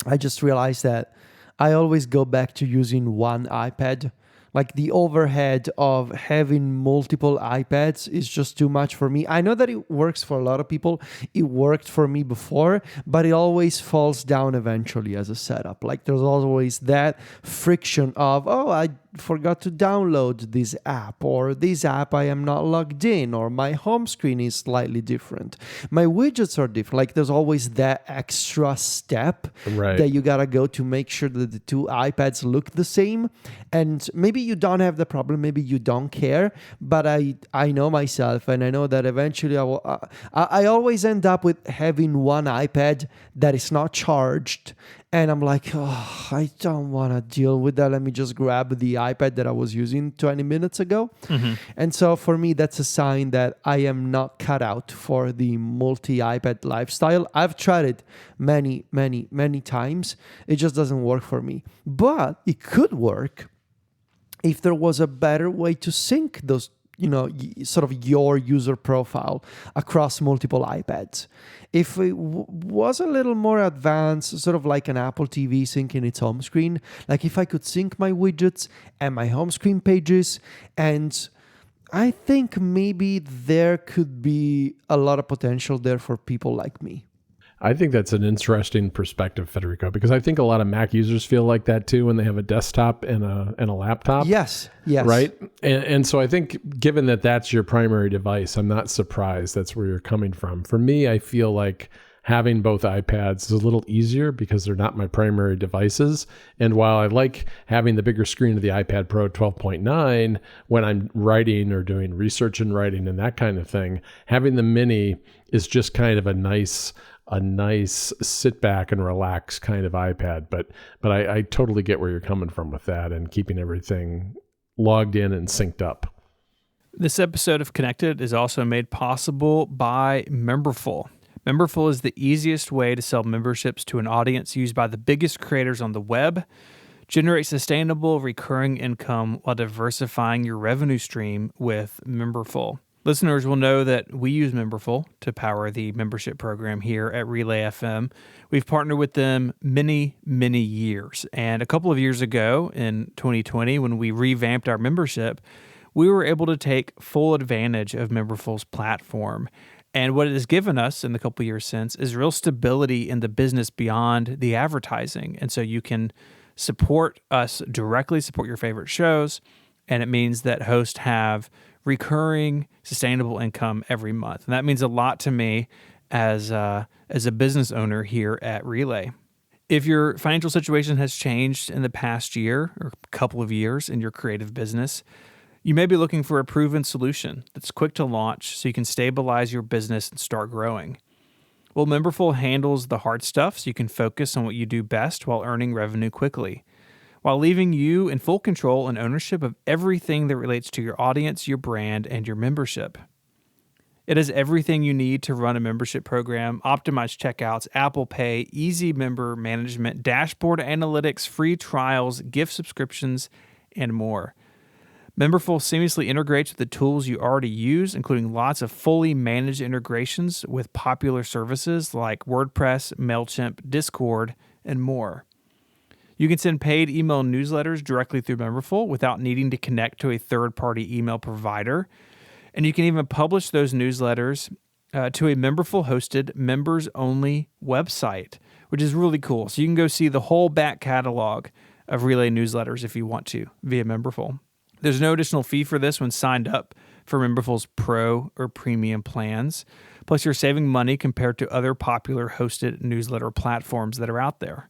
I just realized that I always go back to using one iPad. Like the overhead of having multiple iPads is just too much for me. I know that it works for a lot of people. It worked for me before, but it always falls down eventually as a setup. Like there's always that friction of, I forgot to download this app, or this app I am not logged in, or my home screen is slightly different. My widgets are different. Like there's always that extra step that you gotta go to make sure that the two iPads look the same. And maybe you don't have the problem, maybe you don't care, but I know myself, and I know that eventually I always end up with having one iPad that is not charged, and I'm like, I don't want to deal with that. Let me just grab the iPad that I was using 20 minutes ago. Mm-hmm. And so for me, that's a sign that I am not cut out for the multi-iPad lifestyle. I've tried it many, many, many times. It just doesn't work for me. But it could work if there was a better way to sync those sort of your user profile across multiple iPads. If it was a little more advanced, sort of like an Apple TV syncing its home screen, like if I could sync my widgets and my home screen pages, and I think maybe there could be a lot of potential there for people like me. I think that's an interesting perspective, Federico, because I think a lot of Mac users feel like that too when they have a desktop and a laptop. Yes. Right? And so I think given that that's your primary device, I'm not surprised that's where you're coming from. For me, I feel like having both iPads is a little easier because they're not my primary devices. And while I like having the bigger screen of the iPad Pro 12.9 when I'm writing or doing research and writing and that kind of thing, having the mini is just kind of a nice sit back and relax kind of iPad. But I totally get where you're coming from with that and keeping everything logged in and synced up. This episode of Connected is also made possible by Memberful. Memberful is the easiest way to sell memberships to an audience used by the biggest creators on the web. Generate sustainable recurring income while diversifying your revenue stream with Memberful. Listeners will know that we use Memberful to power the membership program here at Relay FM. We've partnered with them many, many years. And a couple of years ago in 2020, when we revamped our membership, we were able to take full advantage of Memberful's platform. And what it has given us in the couple of years since is real stability in the business beyond the advertising. And so you can support us directly, support your favorite shows, and it means that hosts have recurring, sustainable income every month. And that means a lot to me as a business owner here at Relay. If your financial situation has changed in the past year or couple of years in your creative business, you may be looking for a proven solution that's quick to launch so you can stabilize your business and start growing. Well, Memberful handles the hard stuff so you can focus on what you do best while earning revenue quickly, while leaving you in full control and ownership of everything that relates to your audience, your brand, and your membership. It has everything you need to run a membership program: optimized checkouts, Apple Pay, easy member management, dashboard analytics, free trials, gift subscriptions, and more. Memberful seamlessly integrates with the tools you already use, including lots of fully managed integrations with popular services like WordPress, MailChimp, Discord, and more. You can send paid email newsletters directly through Memberful without needing to connect to a third-party email provider. And you can even publish those newsletters to a Memberful-hosted, members-only website, which is really cool. So you can go see the whole back catalog of Relay newsletters if you want to via Memberful. There's no additional fee for this when signed up for Memberful's Pro or Premium plans. Plus, you're saving money compared to other popular hosted newsletter platforms that are out there.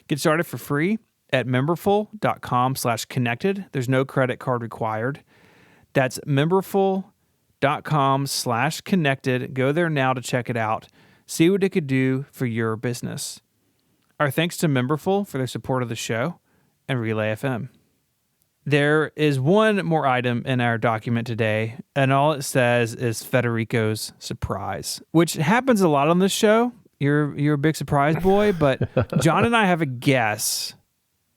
Get started for free at memberful.com/connected. There's no credit card required. That's memberful.com/connected. Go there now to check it out. See what it could do for your business. Our thanks to Memberful for their support of the show and Relay FM. There is one more item in our document today, and all it says is Federico's surprise, which happens a lot on this show. You're a big surprise boy, but John and I have a guess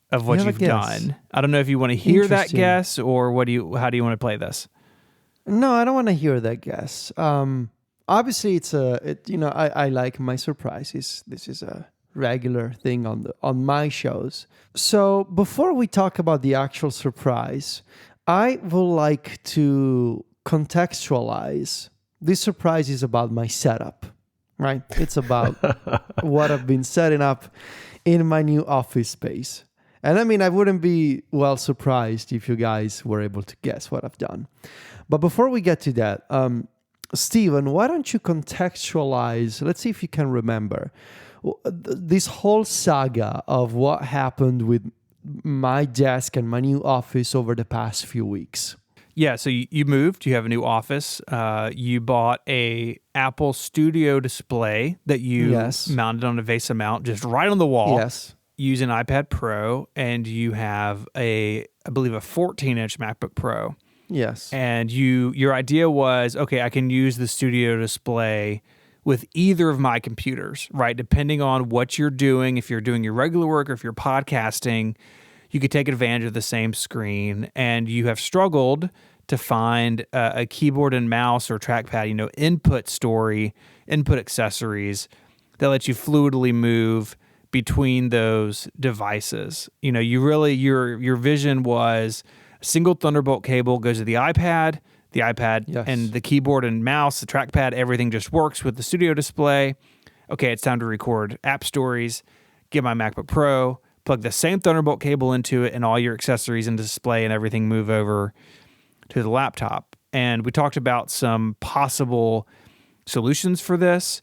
of what you've done. I don't know if you want to hear that guess or how do you want to play this? No, I don't want to hear that guess. Obviously, I like my surprises. This is a regular thing on my shows. So before we talk about the actual surprise, I would like to contextualize. This surprise is about my setup, right? It's about what I've been setting up in my new office space. And I mean, I wouldn't be well surprised if you guys were able to guess what I've done. But before we get to that, Steven, why don't you contextualize, let's see if you can remember, this whole saga of what happened with my desk and my new office over the past few weeks. Yeah, so you moved, you have a new office, you bought a Apple Studio display that you mounted on a VESA mount just right on the wall. Yes. Use an iPad Pro, and you have I believe a 14-inch MacBook Pro. Yes. And your idea was, okay, I can use the Studio display with either of my computers, right? Depending on what you're doing, if you're doing your regular work or if you're podcasting, you could take advantage of the same screen. And you have struggled to find a keyboard and mouse or trackpad, input accessories that let you fluidly move between those devices. You really, your vision was a single Thunderbolt cable goes to the iPad, Yes. and the keyboard and mouse, the trackpad, everything just works with the studio display. Okay, it's time to record app stories, get my MacBook Pro, plug the same Thunderbolt cable into it, and all your accessories and display and everything move over to the laptop. And we talked about some possible solutions for this.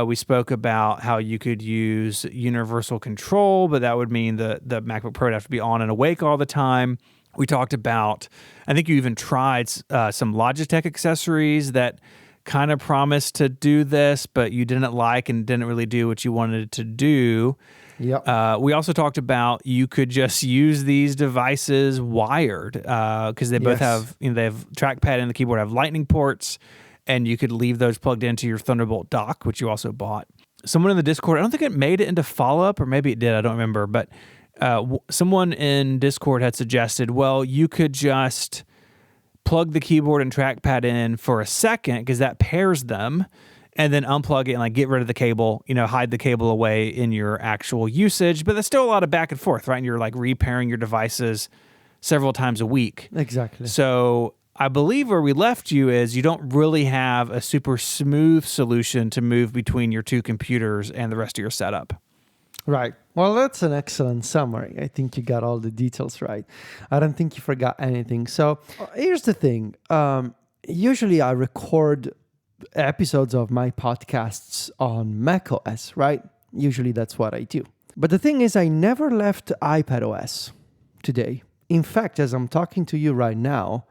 We spoke about how you could use universal control, but that would mean the MacBook Pro would have to be on and awake all the time. We talked about, I think you even tried some Logitech accessories that kind of promised to do this, but you didn't like and didn't really do what you wanted it to do. Yep. We also talked about you could just use these devices wired because they both have, they have trackpad and the keyboard have lightning ports, and you could leave those plugged into your Thunderbolt dock, which you also bought. Someone in the Discord, I don't think it made it into follow-up, or maybe it did, I don't remember, but someone in Discord had suggested, well, you could just plug the keyboard and trackpad in for a second because that pairs them, and then unplug it and like get rid of the cable, hide the cable away in your actual usage. But there's still a lot of back and forth, right? And you're like repairing your devices several times a week. Exactly. So I believe where we left you is you don't really have a super smooth solution to move between your two computers and the rest of your setup. Right. Well, that's an excellent summary. I think you got all the details right. I don't think you forgot anything. So here's the thing. Usually I record episodes of my podcasts on macOS, right? Usually that's what I do. But the thing is, I never left iPadOS today. In fact, as I'm talking to you right now,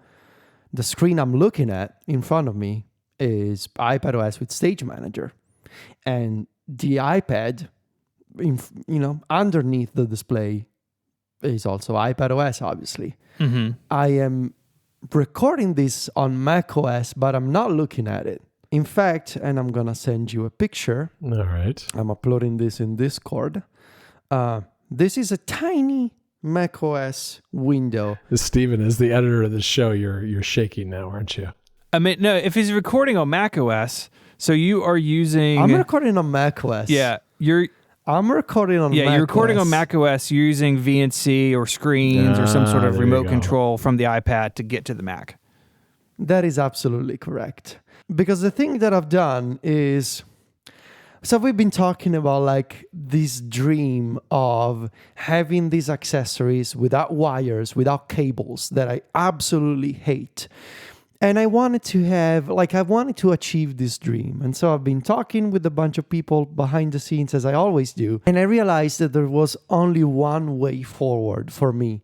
the screen I'm looking at in front of me is iPadOS with Stage Manager. And the iPad, underneath the display is also iPadOS, obviously. Mm-hmm. I am recording this on macOS, but I'm not looking at it. In fact, and I'm going to send you a picture. All right. I'm uploading this in Discord. This is a tiny macOS window. Steven, as the editor of the show, you're shaking now, aren't you? I mean, no, if he's recording on macOS, so you are using... I'm recording on macOS. Yeah, I'm recording on macOS. you're recording on macOS using VNC or screens or some sort of remote control from the iPad to get to the Mac. That is absolutely correct. Because the thing that I've done is... So we've been talking about like this dream of having these accessories without wires, without cables that I absolutely hate. And I wanted to achieve this dream. And so I've been talking with a bunch of people behind the scenes, as I always do. And I realized that there was only one way forward for me.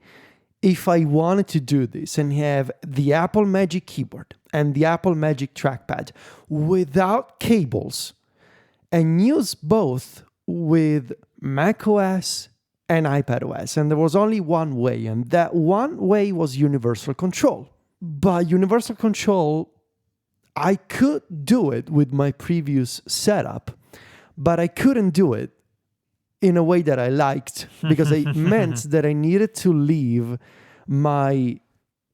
If I wanted to do this and have the Apple Magic Keyboard and the Apple Magic Trackpad without cables, and use both with macOS and iPadOS. And there was only one way, and that one way was universal control. But universal control, I could do it with my previous setup, but I couldn't do it in a way that I liked because it meant that I needed to leave my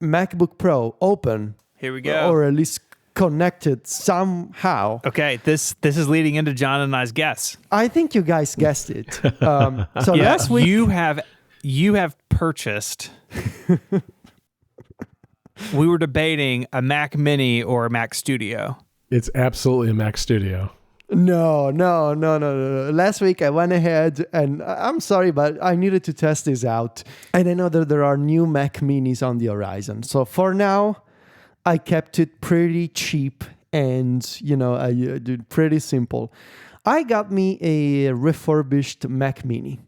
MacBook Pro open. Here we go. Or at least connected somehow. Okay, this is leading into John and I's guess. I think you guys guessed it. So last week you have purchased. We were debating a Mac Mini or a Mac Studio. It's absolutely a Mac Studio. No. Last week I went ahead and I'm sorry, but I needed to test this out. And I know that there are new Mac Minis on the horizon. So for now, I kept it pretty cheap and, I did pretty simple. I got me a refurbished Mac Mini,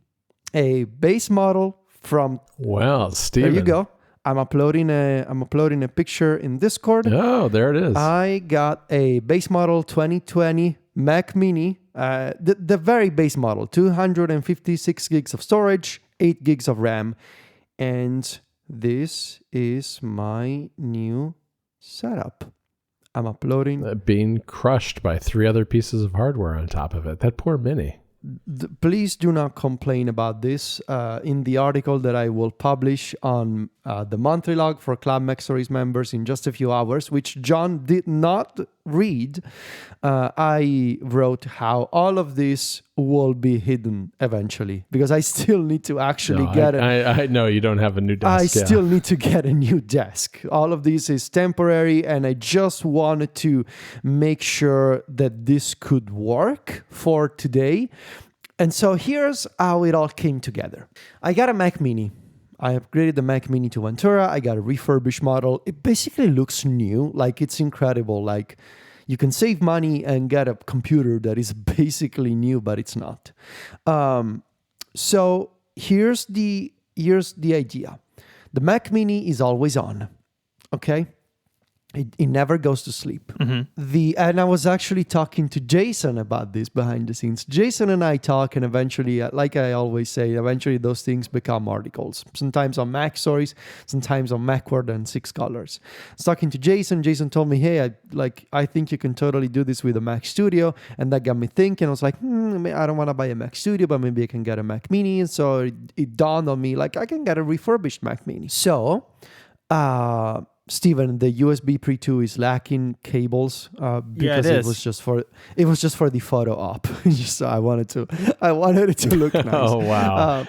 a base model from... Well, Steven. There you go. I'm uploading a picture in Discord. Oh, there it is. I got a base model 2020 Mac Mini, the very base model, 256 gigs of storage, 8 gigs of RAM. And this is my new setup. I'm uploading. Being crushed by 3 other pieces of hardware on top of it. That poor Mini. please do not complain about this. In the article that I will publish on the monthly log for Club MacStories members in just a few hours, which John did not read, I wrote how all of this will be hidden eventually, because I still need to actually I know you don't have a new desk. I still need to get a new desk. All of this is temporary, and I just wanted to make sure that this could work for today. And so here's how it all came together. I got a Mac Mini. I upgraded the Mac Mini to Ventura. I got a refurbished model. It basically looks new. Like, it's incredible. Like, you can save money and get a computer that is basically new, but it's not. So here's the idea. The Mac Mini is always on, okay? It never goes to sleep. Mm-hmm. And I was actually talking to Jason about this behind the scenes. Jason and I talk, and eventually, like I always say, eventually those things become articles. Sometimes on Mac Stories, sometimes on Macworld and Six Colors. I was talking to Jason. Jason told me, hey, I think you can totally do this with a Mac Studio. And that got me thinking. I was like, I don't want to buy a Mac Studio, but maybe I can get a Mac Mini. And so it dawned on me, like, I can get a refurbished Mac Mini. So, Steven, the USB Pre 2 is lacking cables because it was just for the photo op. So I wanted it to look nice. Oh wow,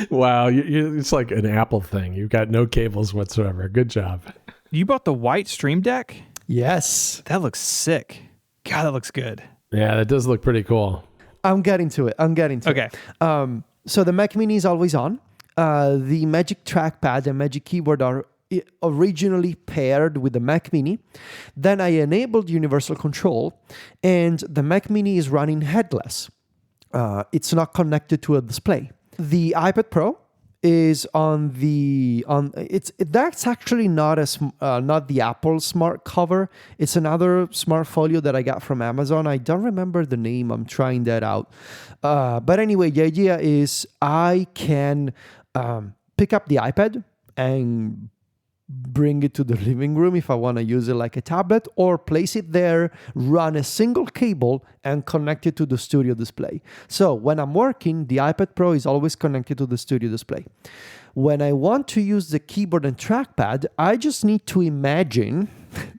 wow! It's like an Apple thing. You've got no cables whatsoever. Good job. You bought the white Stream Deck? Yes, That looks sick. God, that looks good. Yeah, that does look pretty cool. I'm getting to it. Okay. So the Mac Mini is always on. The Magic Trackpad and Magic Keyboard are originally paired with the Mac Mini. Then I enabled universal control, and the Mac Mini is running headless. It's not connected to a display. The iPad Pro is that's actually not the Apple Smart Cover. It's another Smart Folio that I got from Amazon. I don't remember the name. I'm trying that out. But anyway, the idea is I can pick up the iPad and bring it to the living room if I want to use it like a tablet, or place it there, run a single cable, and connect it to the studio display. So when I'm working, the iPad Pro is always connected to the studio display. When I want to use the keyboard and trackpad, I just need to imagine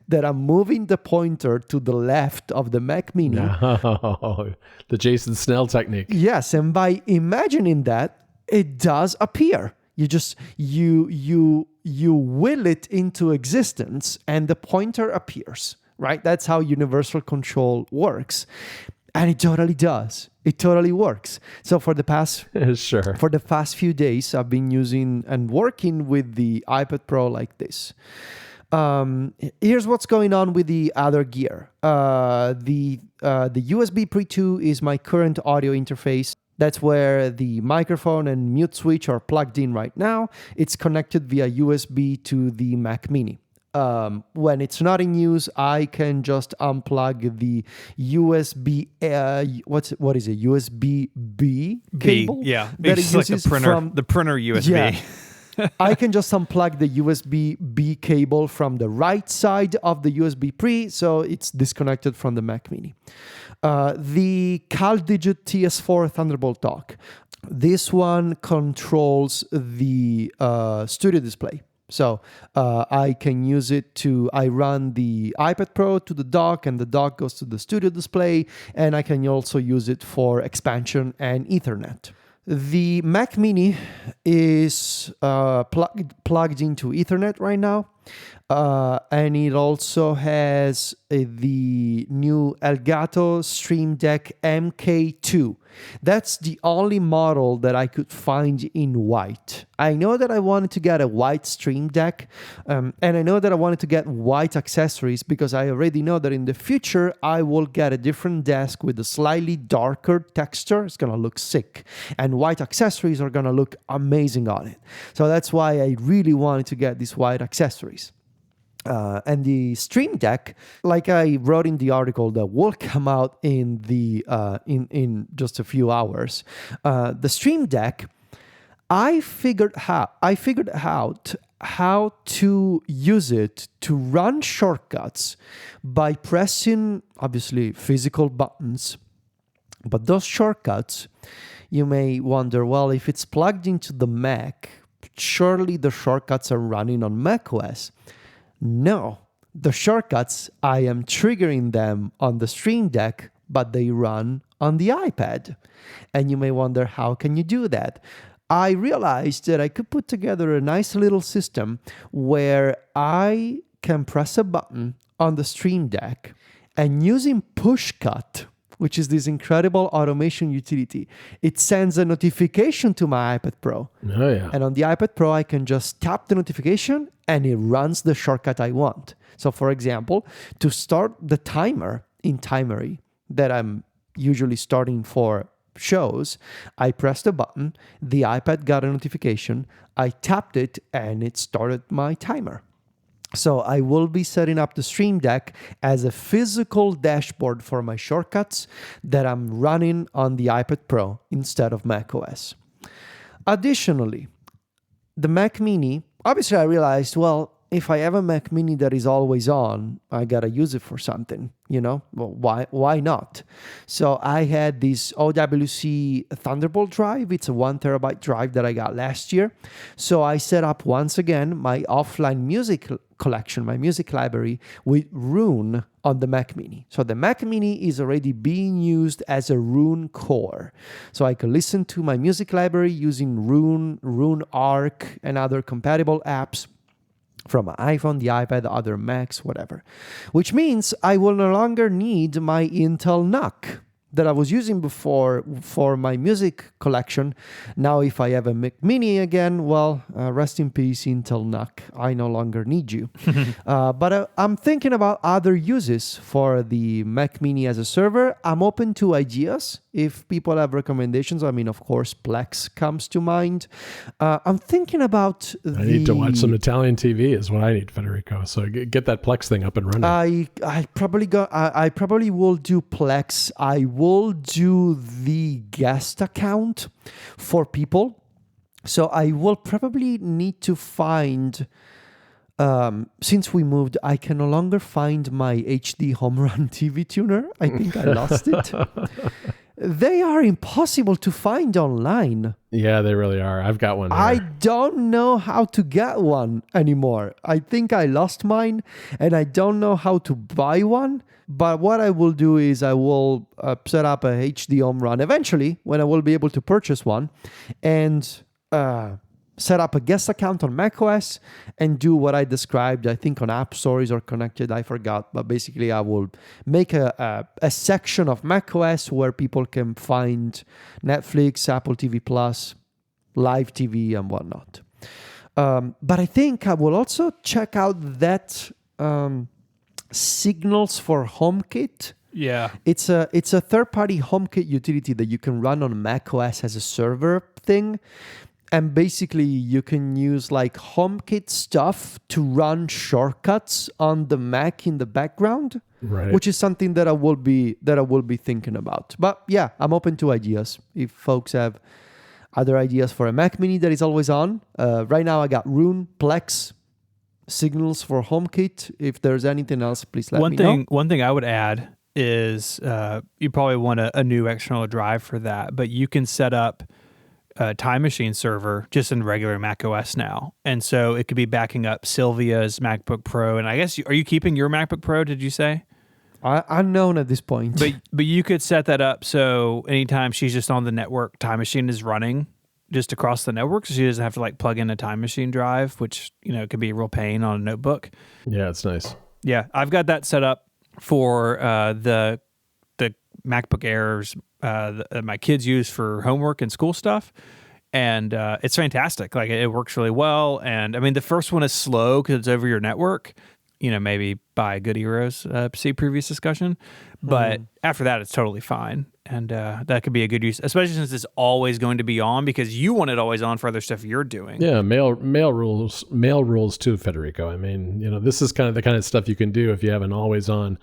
that I'm moving the pointer to the left of the Mac Mini. No, the Jason Snell technique. Yes, and by imagining that, it does appear. You will it into existence and the pointer appears, right? That's how universal control works. And it totally does. It totally works. So for the past few days, I've been using and working with the iPad Pro like this. Here's what's going on with the other gear. The USB Pre 2 is my current audio interface. That's where the microphone and mute switch are plugged in right now. It's connected via USB to the Mac Mini. When it's not in use, I can just unplug the USB. What is it? USB-B cable. Yeah, that it's like the printer USB. Yeah. I can just unplug the USB-B cable from the right side of the USB Pre, so it's disconnected from the Mac Mini. The CalDigit TS4 Thunderbolt dock. This one controls the studio display. So I can use it I run the iPad Pro to the dock, and the dock goes to the studio display, and I can also use it for expansion and Ethernet. The Mac Mini is plugged into Ethernet right now, and it also has the new Elgato Stream Deck MK2. That's the only model that I could find in white. I know that I wanted to get a white Stream Deck, and I know that I wanted to get white accessories because I already know that in the future I will get a different desk with a slightly darker texture. It's going to look sick, and white accessories are going to look amazing on it. So that's why I really wanted to get these white accessories. And the Stream Deck, like I wrote in the article that will come out in in just a few hours, the Stream Deck, I figured out how to use it to run shortcuts by pressing, obviously, physical buttons But those shortcuts, you may wonder, well, if it's plugged into the Mac, surely the shortcuts are running on macOS. No, the shortcuts, I am triggering them on the Stream Deck, but they run on the iPad. And you may wonder, how can you do that? I realized that I could put together a nice little system where I can press a button on the Stream Deck and using PushCut, which is this incredible automation utility, it sends a notification to my iPad Pro. Oh, yeah. And on the iPad Pro, I can just tap the notification and it runs the shortcut I want. So for example, to start the timer in Timery that I'm usually starting for shows, I pressed a button, the iPad got a notification, I tapped it, and it started my timer. So I will be setting up the Stream Deck as a physical dashboard for my shortcuts that I'm running on the iPad Pro instead of macOS. Additionally, the Mac Mini, obviously I realized, well, if I have a Mac Mini that is always on, I gotta use it for something, Well, why not? So I had this OWC Thunderbolt drive. It's a 1 terabyte drive that I got last year. So I set up once again my offline music collection, my music library with Rune on the Mac Mini. So the Mac Mini is already being used as a Rune core. So I can listen to my music library using Rune Arc, and other compatible apps from an iPhone, the iPad, other Macs, whatever. Which means I will no longer need my Intel NUC that I was using before for my music collection. Now, if I have a Mac Mini again, well, rest in peace, Intel NUC. I no longer need you. But I'm thinking about other uses for the Mac Mini as a server. I'm open to ideas. If people have recommendations, I mean, of course, Plex comes to mind. I'm thinking about I need to watch some Italian TV is what I need, Federico. So get that Plex thing up and running. I probably will do Plex. I will do the guest account for people. So I will probably need to find, since we moved, I can no longer find my HD home run TV tuner. I think I lost it. They are impossible to find online. Yeah, they really are. I've got one here. I don't know how to get one anymore. I think I lost mine and I don't know how to buy one. But what I will do is I will set up a HD home run eventually when I will be able to purchase one, and set up a guest account on macOS and do what I described, I think on App Stories or Connected, I forgot. But basically I will make a section of macOS where people can find Netflix, Apple TV Plus, live TV and whatnot. But I think I will also check out that Signals for HomeKit. Yeah. It's a third-party HomeKit utility that you can run on macOS as a server thing. And basically, you can use like HomeKit stuff to run shortcuts on the Mac in the background, Right. which is something that I will be thinking about. But yeah, I'm open to ideas. If folks have other ideas for a Mac Mini that is always on, right now I got Rune, Plex, Signals for HomeKit. If there's anything else, please let me know. One thing I would add is you probably want a new external drive for that, but you can set up a Time Machine server just in regular Mac OS now. And so it could be backing up Sylvia's MacBook Pro. And I guess, are you keeping your MacBook Pro, did you say? Unknown at this point. But you could set that up so anytime she's just on the network, Time Machine is running just across the network, so she doesn't have to like plug in a Time Machine drive, which, can be a real pain on a notebook. Yeah, it's nice. Yeah, I've got that set up for the MacBook Airs that my kids use for homework and school stuff. And it's fantastic. Like, it works really well. And I mean, the first one is slow because it's over your network, maybe by Good Heroes, see previous discussion. But after that, it's totally fine. And that could be a good use, especially since it's always going to be on because you want it always on for other stuff you're doing. Yeah, mail rules too, Federico. I mean, this is kind of the kind of stuff you can do if you have an always on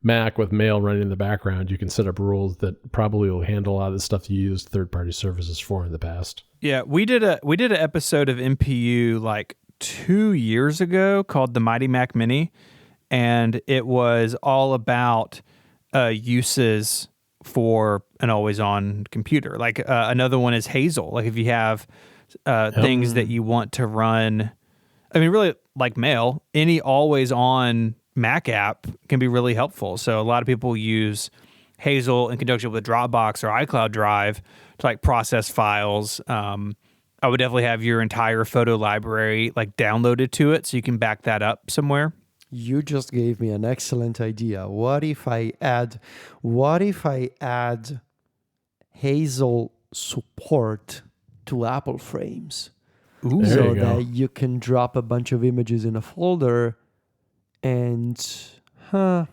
Mac with mail running in the background. You can set up rules that probably will handle a lot of the stuff you used third-party services for in the past. Yeah, we did an episode of MPU like 2 years ago called the Mighty Mac Mini, and it was all about uses for an always-on computer. Like another one is Hazel. Like if you have things that you want to run, I mean, really like Mail, any always-on Mac app can be really helpful. So a lot of people use Hazel in conjunction with Dropbox or iCloud Drive to like process files. I would definitely have your entire photo library like downloaded to it so you can back that up somewhere. You just gave me an excellent idea. What if I add Hazel support to Apple Frames? Ooh. So that you can drop a bunch of images in a folder and gotta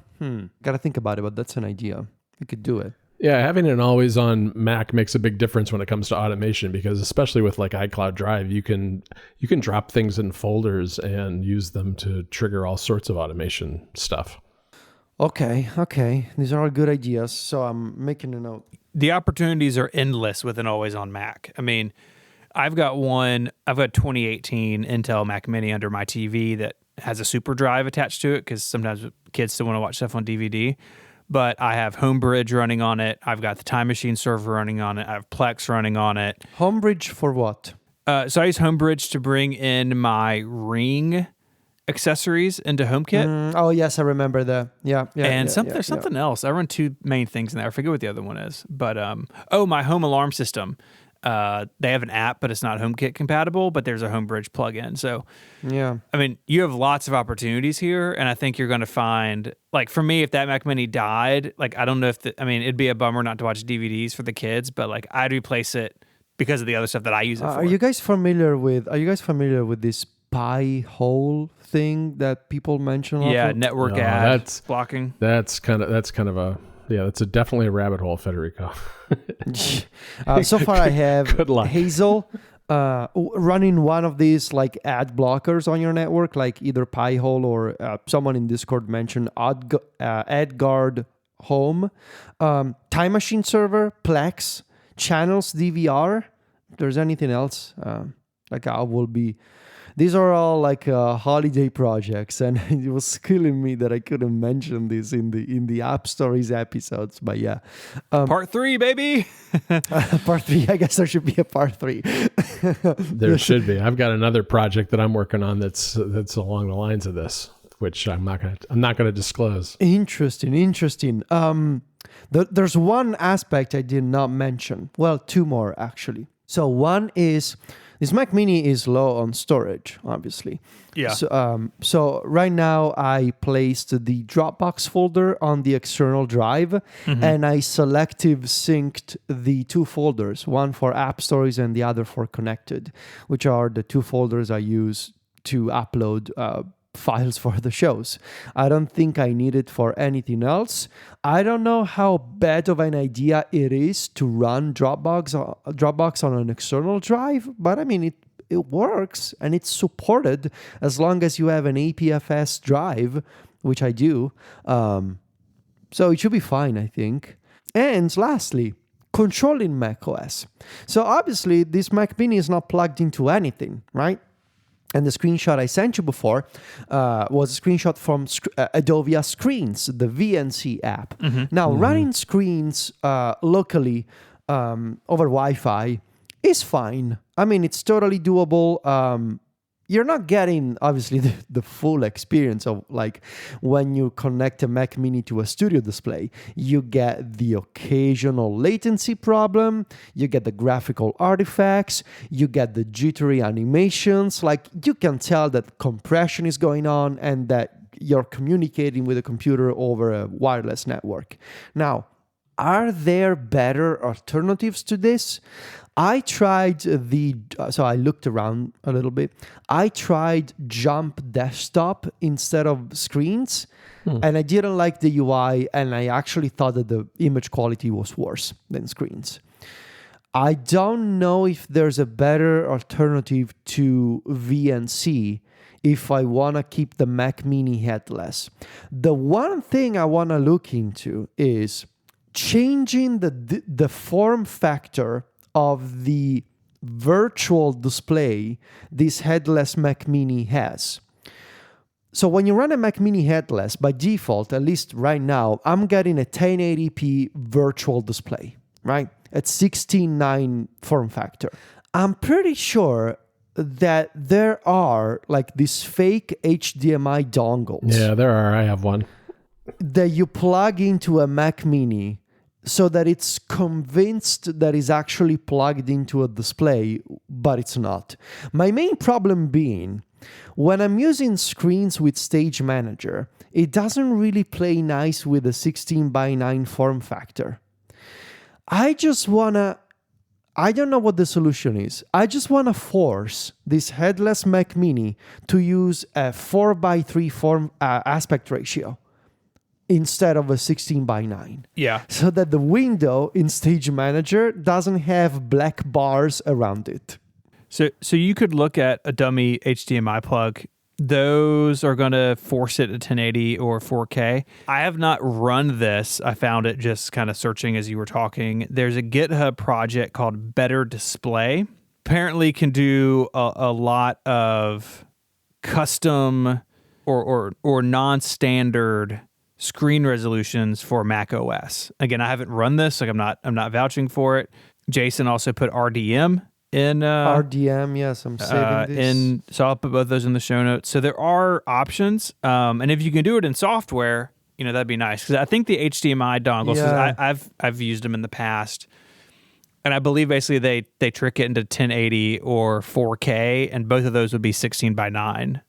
think about it, but that's an idea. You could do it. Yeah, having an always on Mac makes a big difference when it comes to automation, because especially with like iCloud Drive, you can drop things in folders and use them to trigger all sorts of automation stuff. Okay. These are all good ideas. So I'm making a note. The opportunities are endless with an always on Mac. I mean, I've got 2018 Intel Mac Mini under my TV that has a super drive attached to it because sometimes kids still want to watch stuff on DVD. But I have Homebridge running on it. I've got the Time Machine server running on it. I have Plex running on it. Homebridge for what? So I use Homebridge to bring in my Ring accessories into HomeKit. Oh, yes, I remember that. Yeah. There's something else. I run two main things in there. I forget what the other one is. But, my home alarm system. They have an app, but it's not HomeKit compatible, but there's a Homebridge plugin. So, yeah. I mean, you have lots of opportunities here, and I think you're going to find, like, for me, if that Mac Mini died, like, I don't know if it'd be a bummer not to watch DVDs for the kids, but, like, I'd replace it because of the other stuff that I use it for. Are you guys familiar with this Pi hole thing that people mention? Yeah, network ad blocking. That's definitely a rabbit hole, Federico. So far I have Good luck. Hazel running one of these like ad blockers on your network, like either Pi-hole or someone in Discord mentioned AdGuard Home, Time Machine server, Plex, Channels DVR. If there's anything else, these are all like holiday projects, and it was killing me that I couldn't mention this in the App Stories episodes. But yeah, part 3, baby. Part 3. I guess there should be a part 3. There should be. I've got another project that I'm working on that's along the lines of this, which I'm not gonna disclose. Interesting. There's one aspect I did not mention. Well, two more actually. So one is this Mac Mini is low on storage, obviously. Yeah. So right now I placed the Dropbox folder on the external drive, and I selective synced the two folders, one for App Stories and the other for Connected, which are the two folders I use to upload files for the shows. I don't think I need it for anything else. I don't know how bad of an idea it is to run Dropbox on an external drive, but I mean it works and it's supported as long as you have an APFS drive, which I do. So it should be fine, I think. And lastly, controlling macOS. So obviously this Mac Mini is not plugged into anything, right? And the screenshot I sent you before was a screenshot from Adobe Screens, the VNC app. Now, running Screens locally over Wi-Fi is fine. I mean, it's totally doable. You're not getting, obviously, the full experience of, like, when you connect a Mac Mini to a studio display. You get the occasional latency problem, you get the graphical artifacts, you get the jittery animations. Like, you can tell that compression is going on and that you're communicating with a computer over a wireless network. Now, are there better alternatives to this? I tried so I looked around a little bit. I tried Jump Desktop instead of Screens, and I didn't like the UI, and I actually thought that the image quality was worse than Screens. I don't know if there's a better alternative to VNC if I want to keep the Mac Mini headless. The one thing I want to look into is changing the form factor of the virtual display this headless Mac Mini has. So when you run a Mac Mini headless, by default, at least right now, I'm getting a 1080p virtual display, right? At 16:9 form factor. I'm pretty sure that there are like these fake HDMI dongles. Yeah, there are. I have one. That you plug into a Mac Mini so that it's convinced that it's actually plugged into a display, but it's not. My main problem being, when I'm using screens with Stage Manager, it doesn't really play nice with a 16:9 form factor. I don't know what the solution is. I just want to force this headless Mac Mini to use a 4:3 form aspect ratio instead of a 16:9. Yeah. So that the window in Stage Manager doesn't have black bars around it. So you could look at a dummy HDMI plug. Those are going to force it to 1080 or 4K. I have not run this. I found it just kind of searching as you were talking. There's a GitHub project called Better Display. Apparently can do a lot of custom or non-standard screen resolutions for Mac OS. Again, I haven't run this, like I'm not vouching for it. Jason also put RDM in RDM, yes, I'm saving this. So I'll put both those in the show notes. So there are options, and if you can do it in software, that'd be nice. Because I think the HDMI dongles, I've used them in the past, and I believe basically they trick it into 1080 or 4K, and both of those would be 16:9.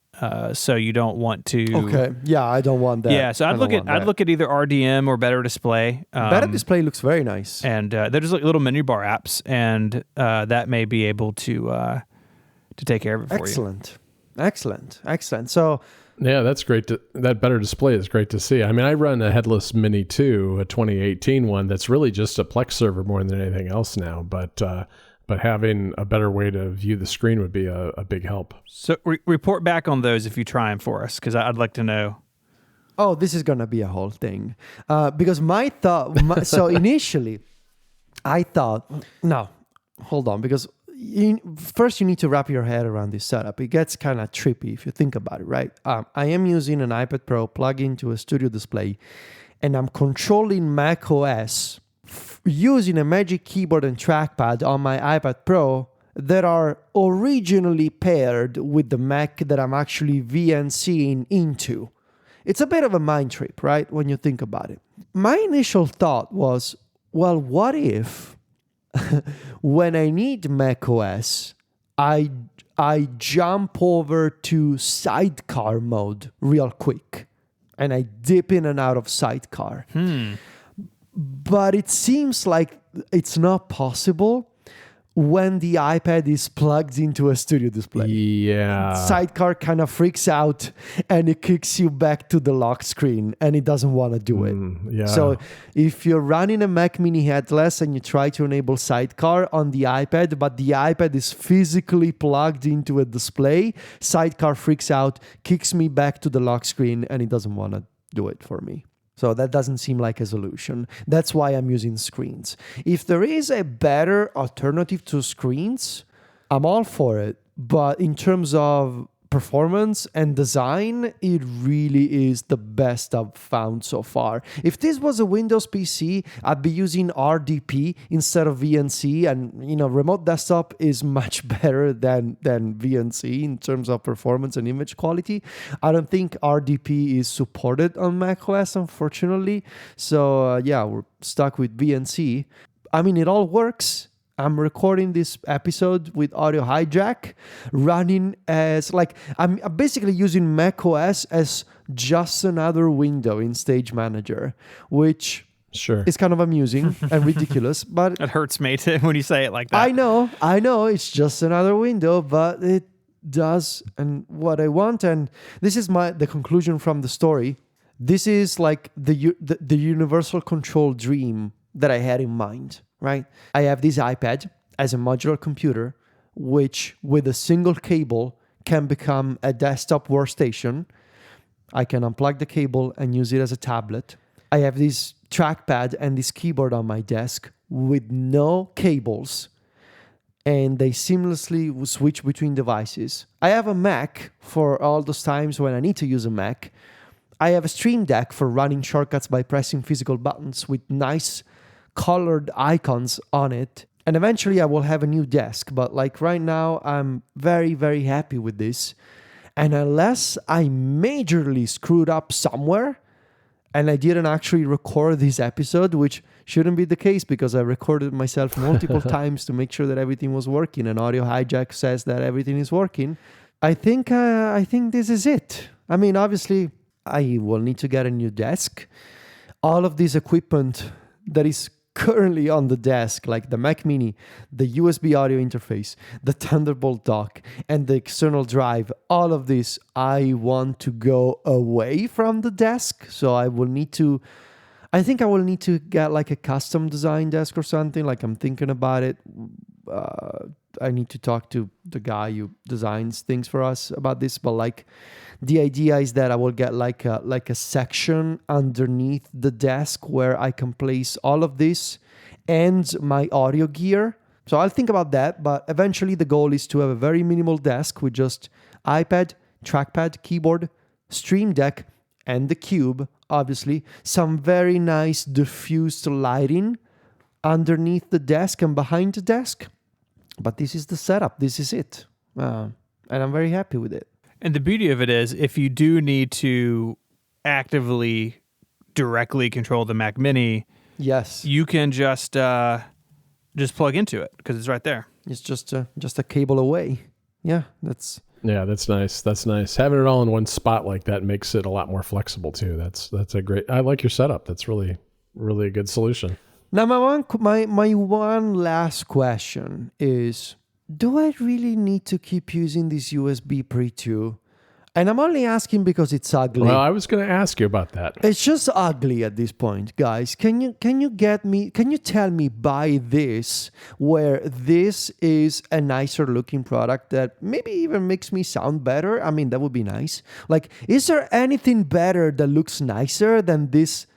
So you don't want to. Okay, yeah, I don't want that. Yeah, so I'd look at either RDM or Better Display. Better Display looks very nice, and there's like little menu bar apps, and that may be able to take care of it for you. Excellent. So yeah, that's great. That Better Display is great to see. I mean, I run a headless Mini 2, a 2018 one that's really just a Plex server more than anything else now, but having a better way to view the screen would be a big help. So report back on those if you try them for us, because I'd like to know. Oh, this is going to be a whole thing. Because so initially, I thought, no, hold on, because first you need to wrap your head around this setup. It gets kind of trippy if you think about it, right? I am using an iPad Pro plugged into a studio display, and I'm controlling Mac OS using a Magic Keyboard and trackpad on my iPad Pro that are originally paired with the Mac that I'm actually VNCing into. It's a bit of a mind trip, right, when you think about it. My initial thought was, well, what if when I need Mac OS, I jump over to sidecar mode real quick and I dip in and out of sidecar. But it seems like it's not possible when the iPad is plugged into a studio display. Yeah. Sidecar kind of freaks out and it kicks you back to the lock screen and it doesn't want to do it. Yeah. So if you're running a Mac Mini headless and you try to enable Sidecar on the iPad, but the iPad is physically plugged into a display, Sidecar freaks out, kicks me back to the lock screen, and it doesn't want to do it for me. So that doesn't seem like a solution. That's why I'm using screens. If there is a better alternative to screens, I'm all for it. But in terms of performance and design, it really is the best I've found so far. If this was a Windows PC, I'd be using RDP instead of VNC, and remote desktop is much better than VNC in terms of performance and image quality. I don't think RDP is supported on macOS, unfortunately. So we're stuck with VNC. I mean, it all works. I'm recording this episode with Audio Hijack, running as I'm basically using macOS as just another window in Stage Manager, which is kind of amusing and ridiculous. But it hurts me too when you say it like that. I know, it's just another window, but it does and what I want. And this is the conclusion from the story. This is like the universal control dream that I had in mind. Right? I have this iPad as a modular computer, which with a single cable can become a desktop workstation. I can unplug the cable and use it as a tablet. I have this trackpad and this keyboard on my desk with no cables. and they seamlessly will switch between devices. I have a Mac for all those times when I need to use a Mac. I have a Stream Deck for running shortcuts by pressing physical buttons with nice colored icons on it. And eventually I will have a new desk, but like right now I'm very, very happy with this. And unless I majorly screwed up somewhere and I didn't actually record this episode, which shouldn't be the case because I recorded myself multiple times to make sure that everything was working, and Audio Hijack says that everything is working, I think this is it. I mean, obviously I will need to get a new desk. All of this equipment that is currently on the desk, like the Mac Mini, the USB audio interface, the Thunderbolt dock, and the external drive, all of this, I want to go away from the desk. So I will need to get like a custom design desk or something. Like I'm thinking about it. I need to talk to the guy who designs things for us about this, but like the idea is that I will get like a section underneath the desk where I can place all of this and my audio gear. So I'll think about that, but eventually the goal is to have a very minimal desk with just iPad, trackpad, keyboard, Stream Deck, and the cube, obviously. Some very nice diffused lighting underneath the desk and behind the desk. But this is the setup. This is it. And I'm very happy with it. And the beauty of it is, if you do need to actively, directly control the Mac Mini, yes, you can just plug into it because it's right there. It's just a cable away. Yeah, that's nice. That's nice. Having it all in one spot like that makes it a lot more flexible too. That's a great. I like your setup. That's really, really a good solution. Now, my one last question is, do I really need to keep using this USB Pre 2? And I'm only asking because it's ugly. Well, I was going to ask you about that. It's just ugly at this point, guys. Can you tell me buy this where this is a nicer looking product that maybe even makes me sound better? I mean, that would be nice. Like, is there anything better that looks nicer than this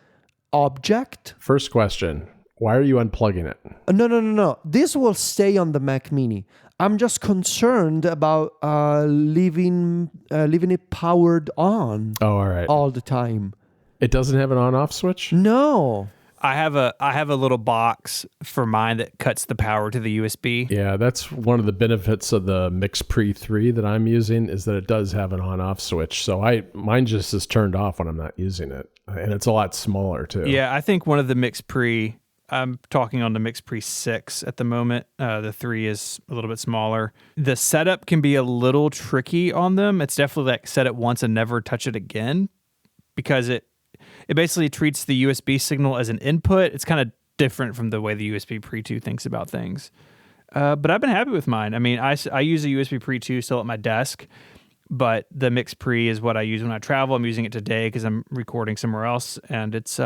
object? First question. Why are you unplugging it? No. This will stay on the Mac Mini. I'm just concerned about leaving it powered on. Oh, all right. All the time. It doesn't have an on-off switch? No. I have a little box for mine that cuts the power to the USB. Yeah, that's one of the benefits of the Mix Pre 3 that I'm using is that it does have an on-off switch. So mine just is turned off when I'm not using it. And it's a lot smaller too. Yeah, I think one of the Mix Pre, I'm talking on the Mix Pre 6 at the moment. The 3 is a little bit smaller. The setup can be a little tricky on them. It's definitely like set it once and never touch it again because it basically treats the USB signal as an input. It's kind of different from the way the USB Pre 2 thinks about things. But I've been happy with mine. I mean, I use a USB Pre 2 still at my desk, but the Mix Pre is what I use when I travel. I'm using it today because I'm recording somewhere else, and it's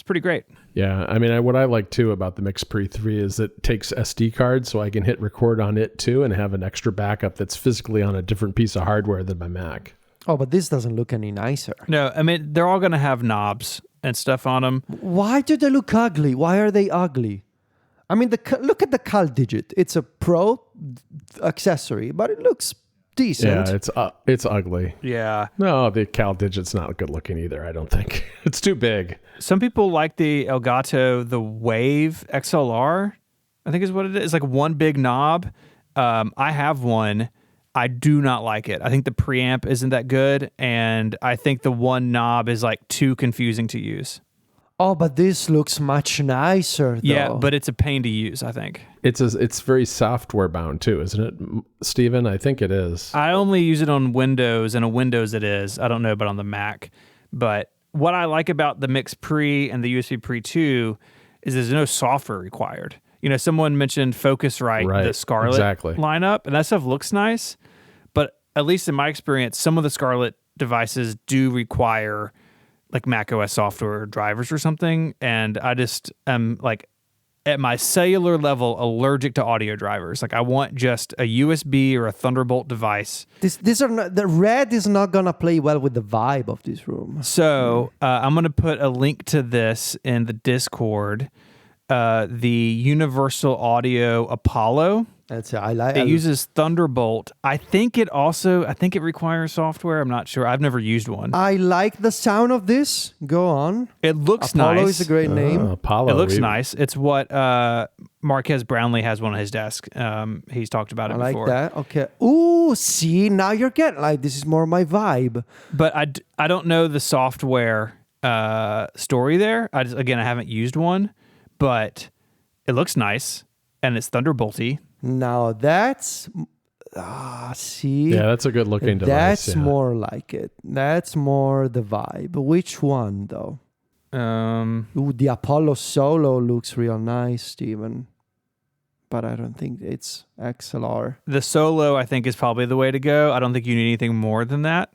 pretty great. Yeah, I mean, what I like too about the Mix Pre 3 is it takes SD cards, so I can hit record on it too and have an extra backup that's physically on a different piece of hardware than my Mac. Oh, but this doesn't look any nicer. No, I mean, they're all going to have knobs and stuff on them. Why do they look ugly? Why are they ugly? I mean, look at the Cal Digit. It's a Pro accessory, but it looks decent. Yeah, it's ugly. Yeah. No, the Cal Digit's not good looking either, I don't think. It's too big. Some people like the Elgato, the Wave XLR, I think is what it is. It's like one big knob. I have one. I do not like it. I think the preamp isn't that good, and I think the one knob is like too confusing to use. Oh, but this looks much nicer, though. Yeah, but it's a pain to use, I think. It's very software bound too, isn't it, Steven? I think it is. I only use it on Windows, and on Windows it is. I don't know about on the Mac. But what I like about the Mix Pre and the USB Pre 2 is there's no software required. You know, someone mentioned Focusrite, the Scarlett lineup, and that stuff looks nice. But at least in my experience, some of the Scarlett devices do require like Mac OS software drivers or something. And I just am like, at my cellular level, allergic to audio drivers. Like I want just a USB or a Thunderbolt device. These are not, the red is not going to play well with the vibe of this room. So I'm going to put a link to this in the Discord. The Universal Audio Apollo. That's I like. It uses Thunderbolt. I think it requires software. I'm not sure. I've never used one. I like the sound of this. Go on. It looks Apollo nice. is a great name. Apollo. It looks nice. It's what Marquez Brownlee has one on his desk. He's talked about it I before. like that. Okay. Ooh, see, now you're getting like this is more my vibe. But I don't know the software story there. I haven't used one, but it looks nice and it's Thunderbolty. Now that's see. Yeah, that's a good looking device. That's more like it. That's more the vibe. Which one though? Ooh, the Apollo Solo looks real nice, Steven. But I don't think it's XLR. The Solo, I think, is probably the way to go. I don't think you need anything more than that.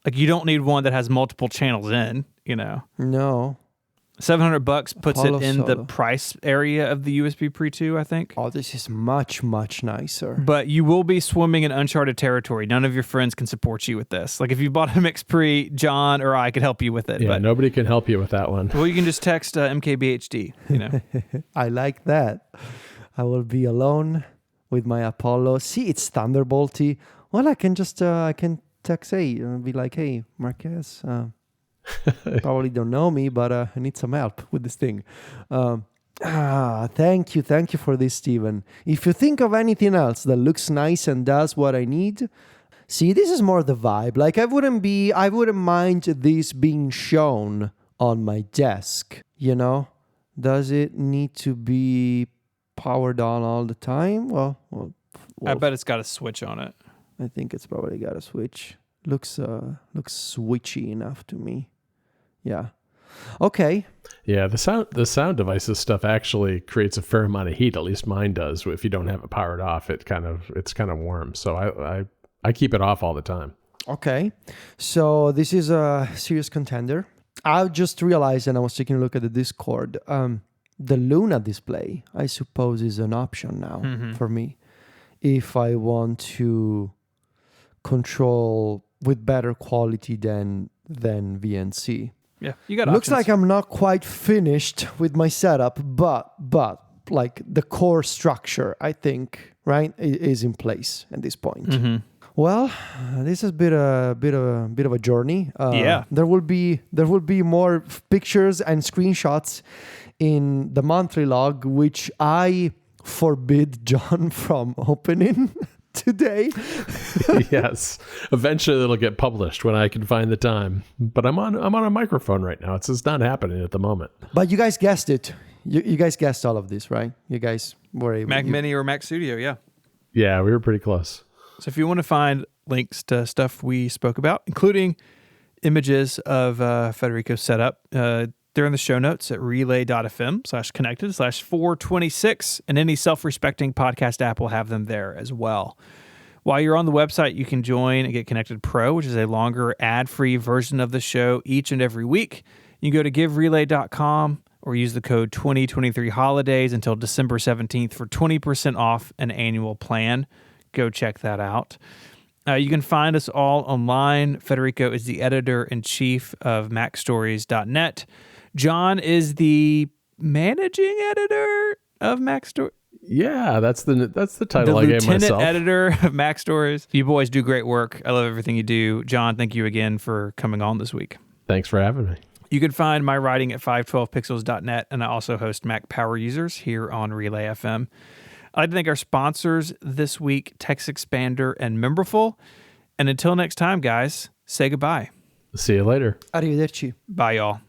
Like, you don't need one that has multiple channels in, No. $700 puts Apollo it in Solo. the price area of the USB Pre 2, I think. Oh, this is much, much nicer. But you will be swimming in uncharted territory. None of your friends can support you with this. Like, if you bought a Mix Pre, John or I could help you with it. Yeah, but nobody can help you with that one. Well, you can just text MKBHD, I like that. I will be alone with my Apollo. See, it's Thunderbolty. Well, I can just text and be like, hey, Marquez, probably don't know me, but I need some help with this thing. Thank you for this, Steven. If you think of anything else that looks nice and does what I need, see, this is more the vibe. Like I wouldn't mind this being shown on my desk, Does it need to be powered on all the time? Well, I bet it's got a switch on it. I think it's probably got a switch. Looks switchy enough to me. Yeah. Okay. Yeah, the sound devices stuff actually creates a fair amount of heat. At least mine does. If you don't have it powered off, it's kind of warm. So I keep it off all the time. Okay. So this is a serious contender. I just realized, and I was taking a look at the Discord. The Luna display, I suppose, is an option now for me if I want to control with better quality than VNC. Yeah, you got Looks options. like I'm not quite finished with my setup, but like the core structure, I think, right, is in place at this point. Mm-hmm. Well, this has been a bit of a journey. Yeah, there will be more pictures and screenshots in the monthly log, which I forbid John from opening today. Yes, eventually it'll get published when I can find the time. But I'm on a microphone right now. It's just not happening at the moment. But you guys guessed it. You guys guessed all of this, right? You guys were able. Mac Mini or Mac Studio, yeah. Yeah, we were pretty close. So if you want to find links to stuff we spoke about, including images of Federico's setup, they're in the show notes at relay.fm/connected/426, and any self-respecting podcast app will have them there as well. While you're on the website, you can join and get Connected Pro, which is a longer ad-free version of the show each and every week. You can go to giverelay.com or use the code 2023holidays until December 17th for 20% off an annual plan. Go check that out. You can find us all online. Federico is the editor-in-chief of MacStories.net. John is the managing editor of MacStories. Yeah, that's the title I gave myself. The lieutenant editor of MacStories. You boys do great work. I love everything you do. John, thank you again for coming on this week. Thanks for having me. You can find my writing at 512pixels.net, and I also host Mac Power Users here on Relay FM. I'd like to thank our sponsors this week, TextExpander and Memberful. And until next time, guys, say goodbye. See you later. Arrivederci. Bye, y'all.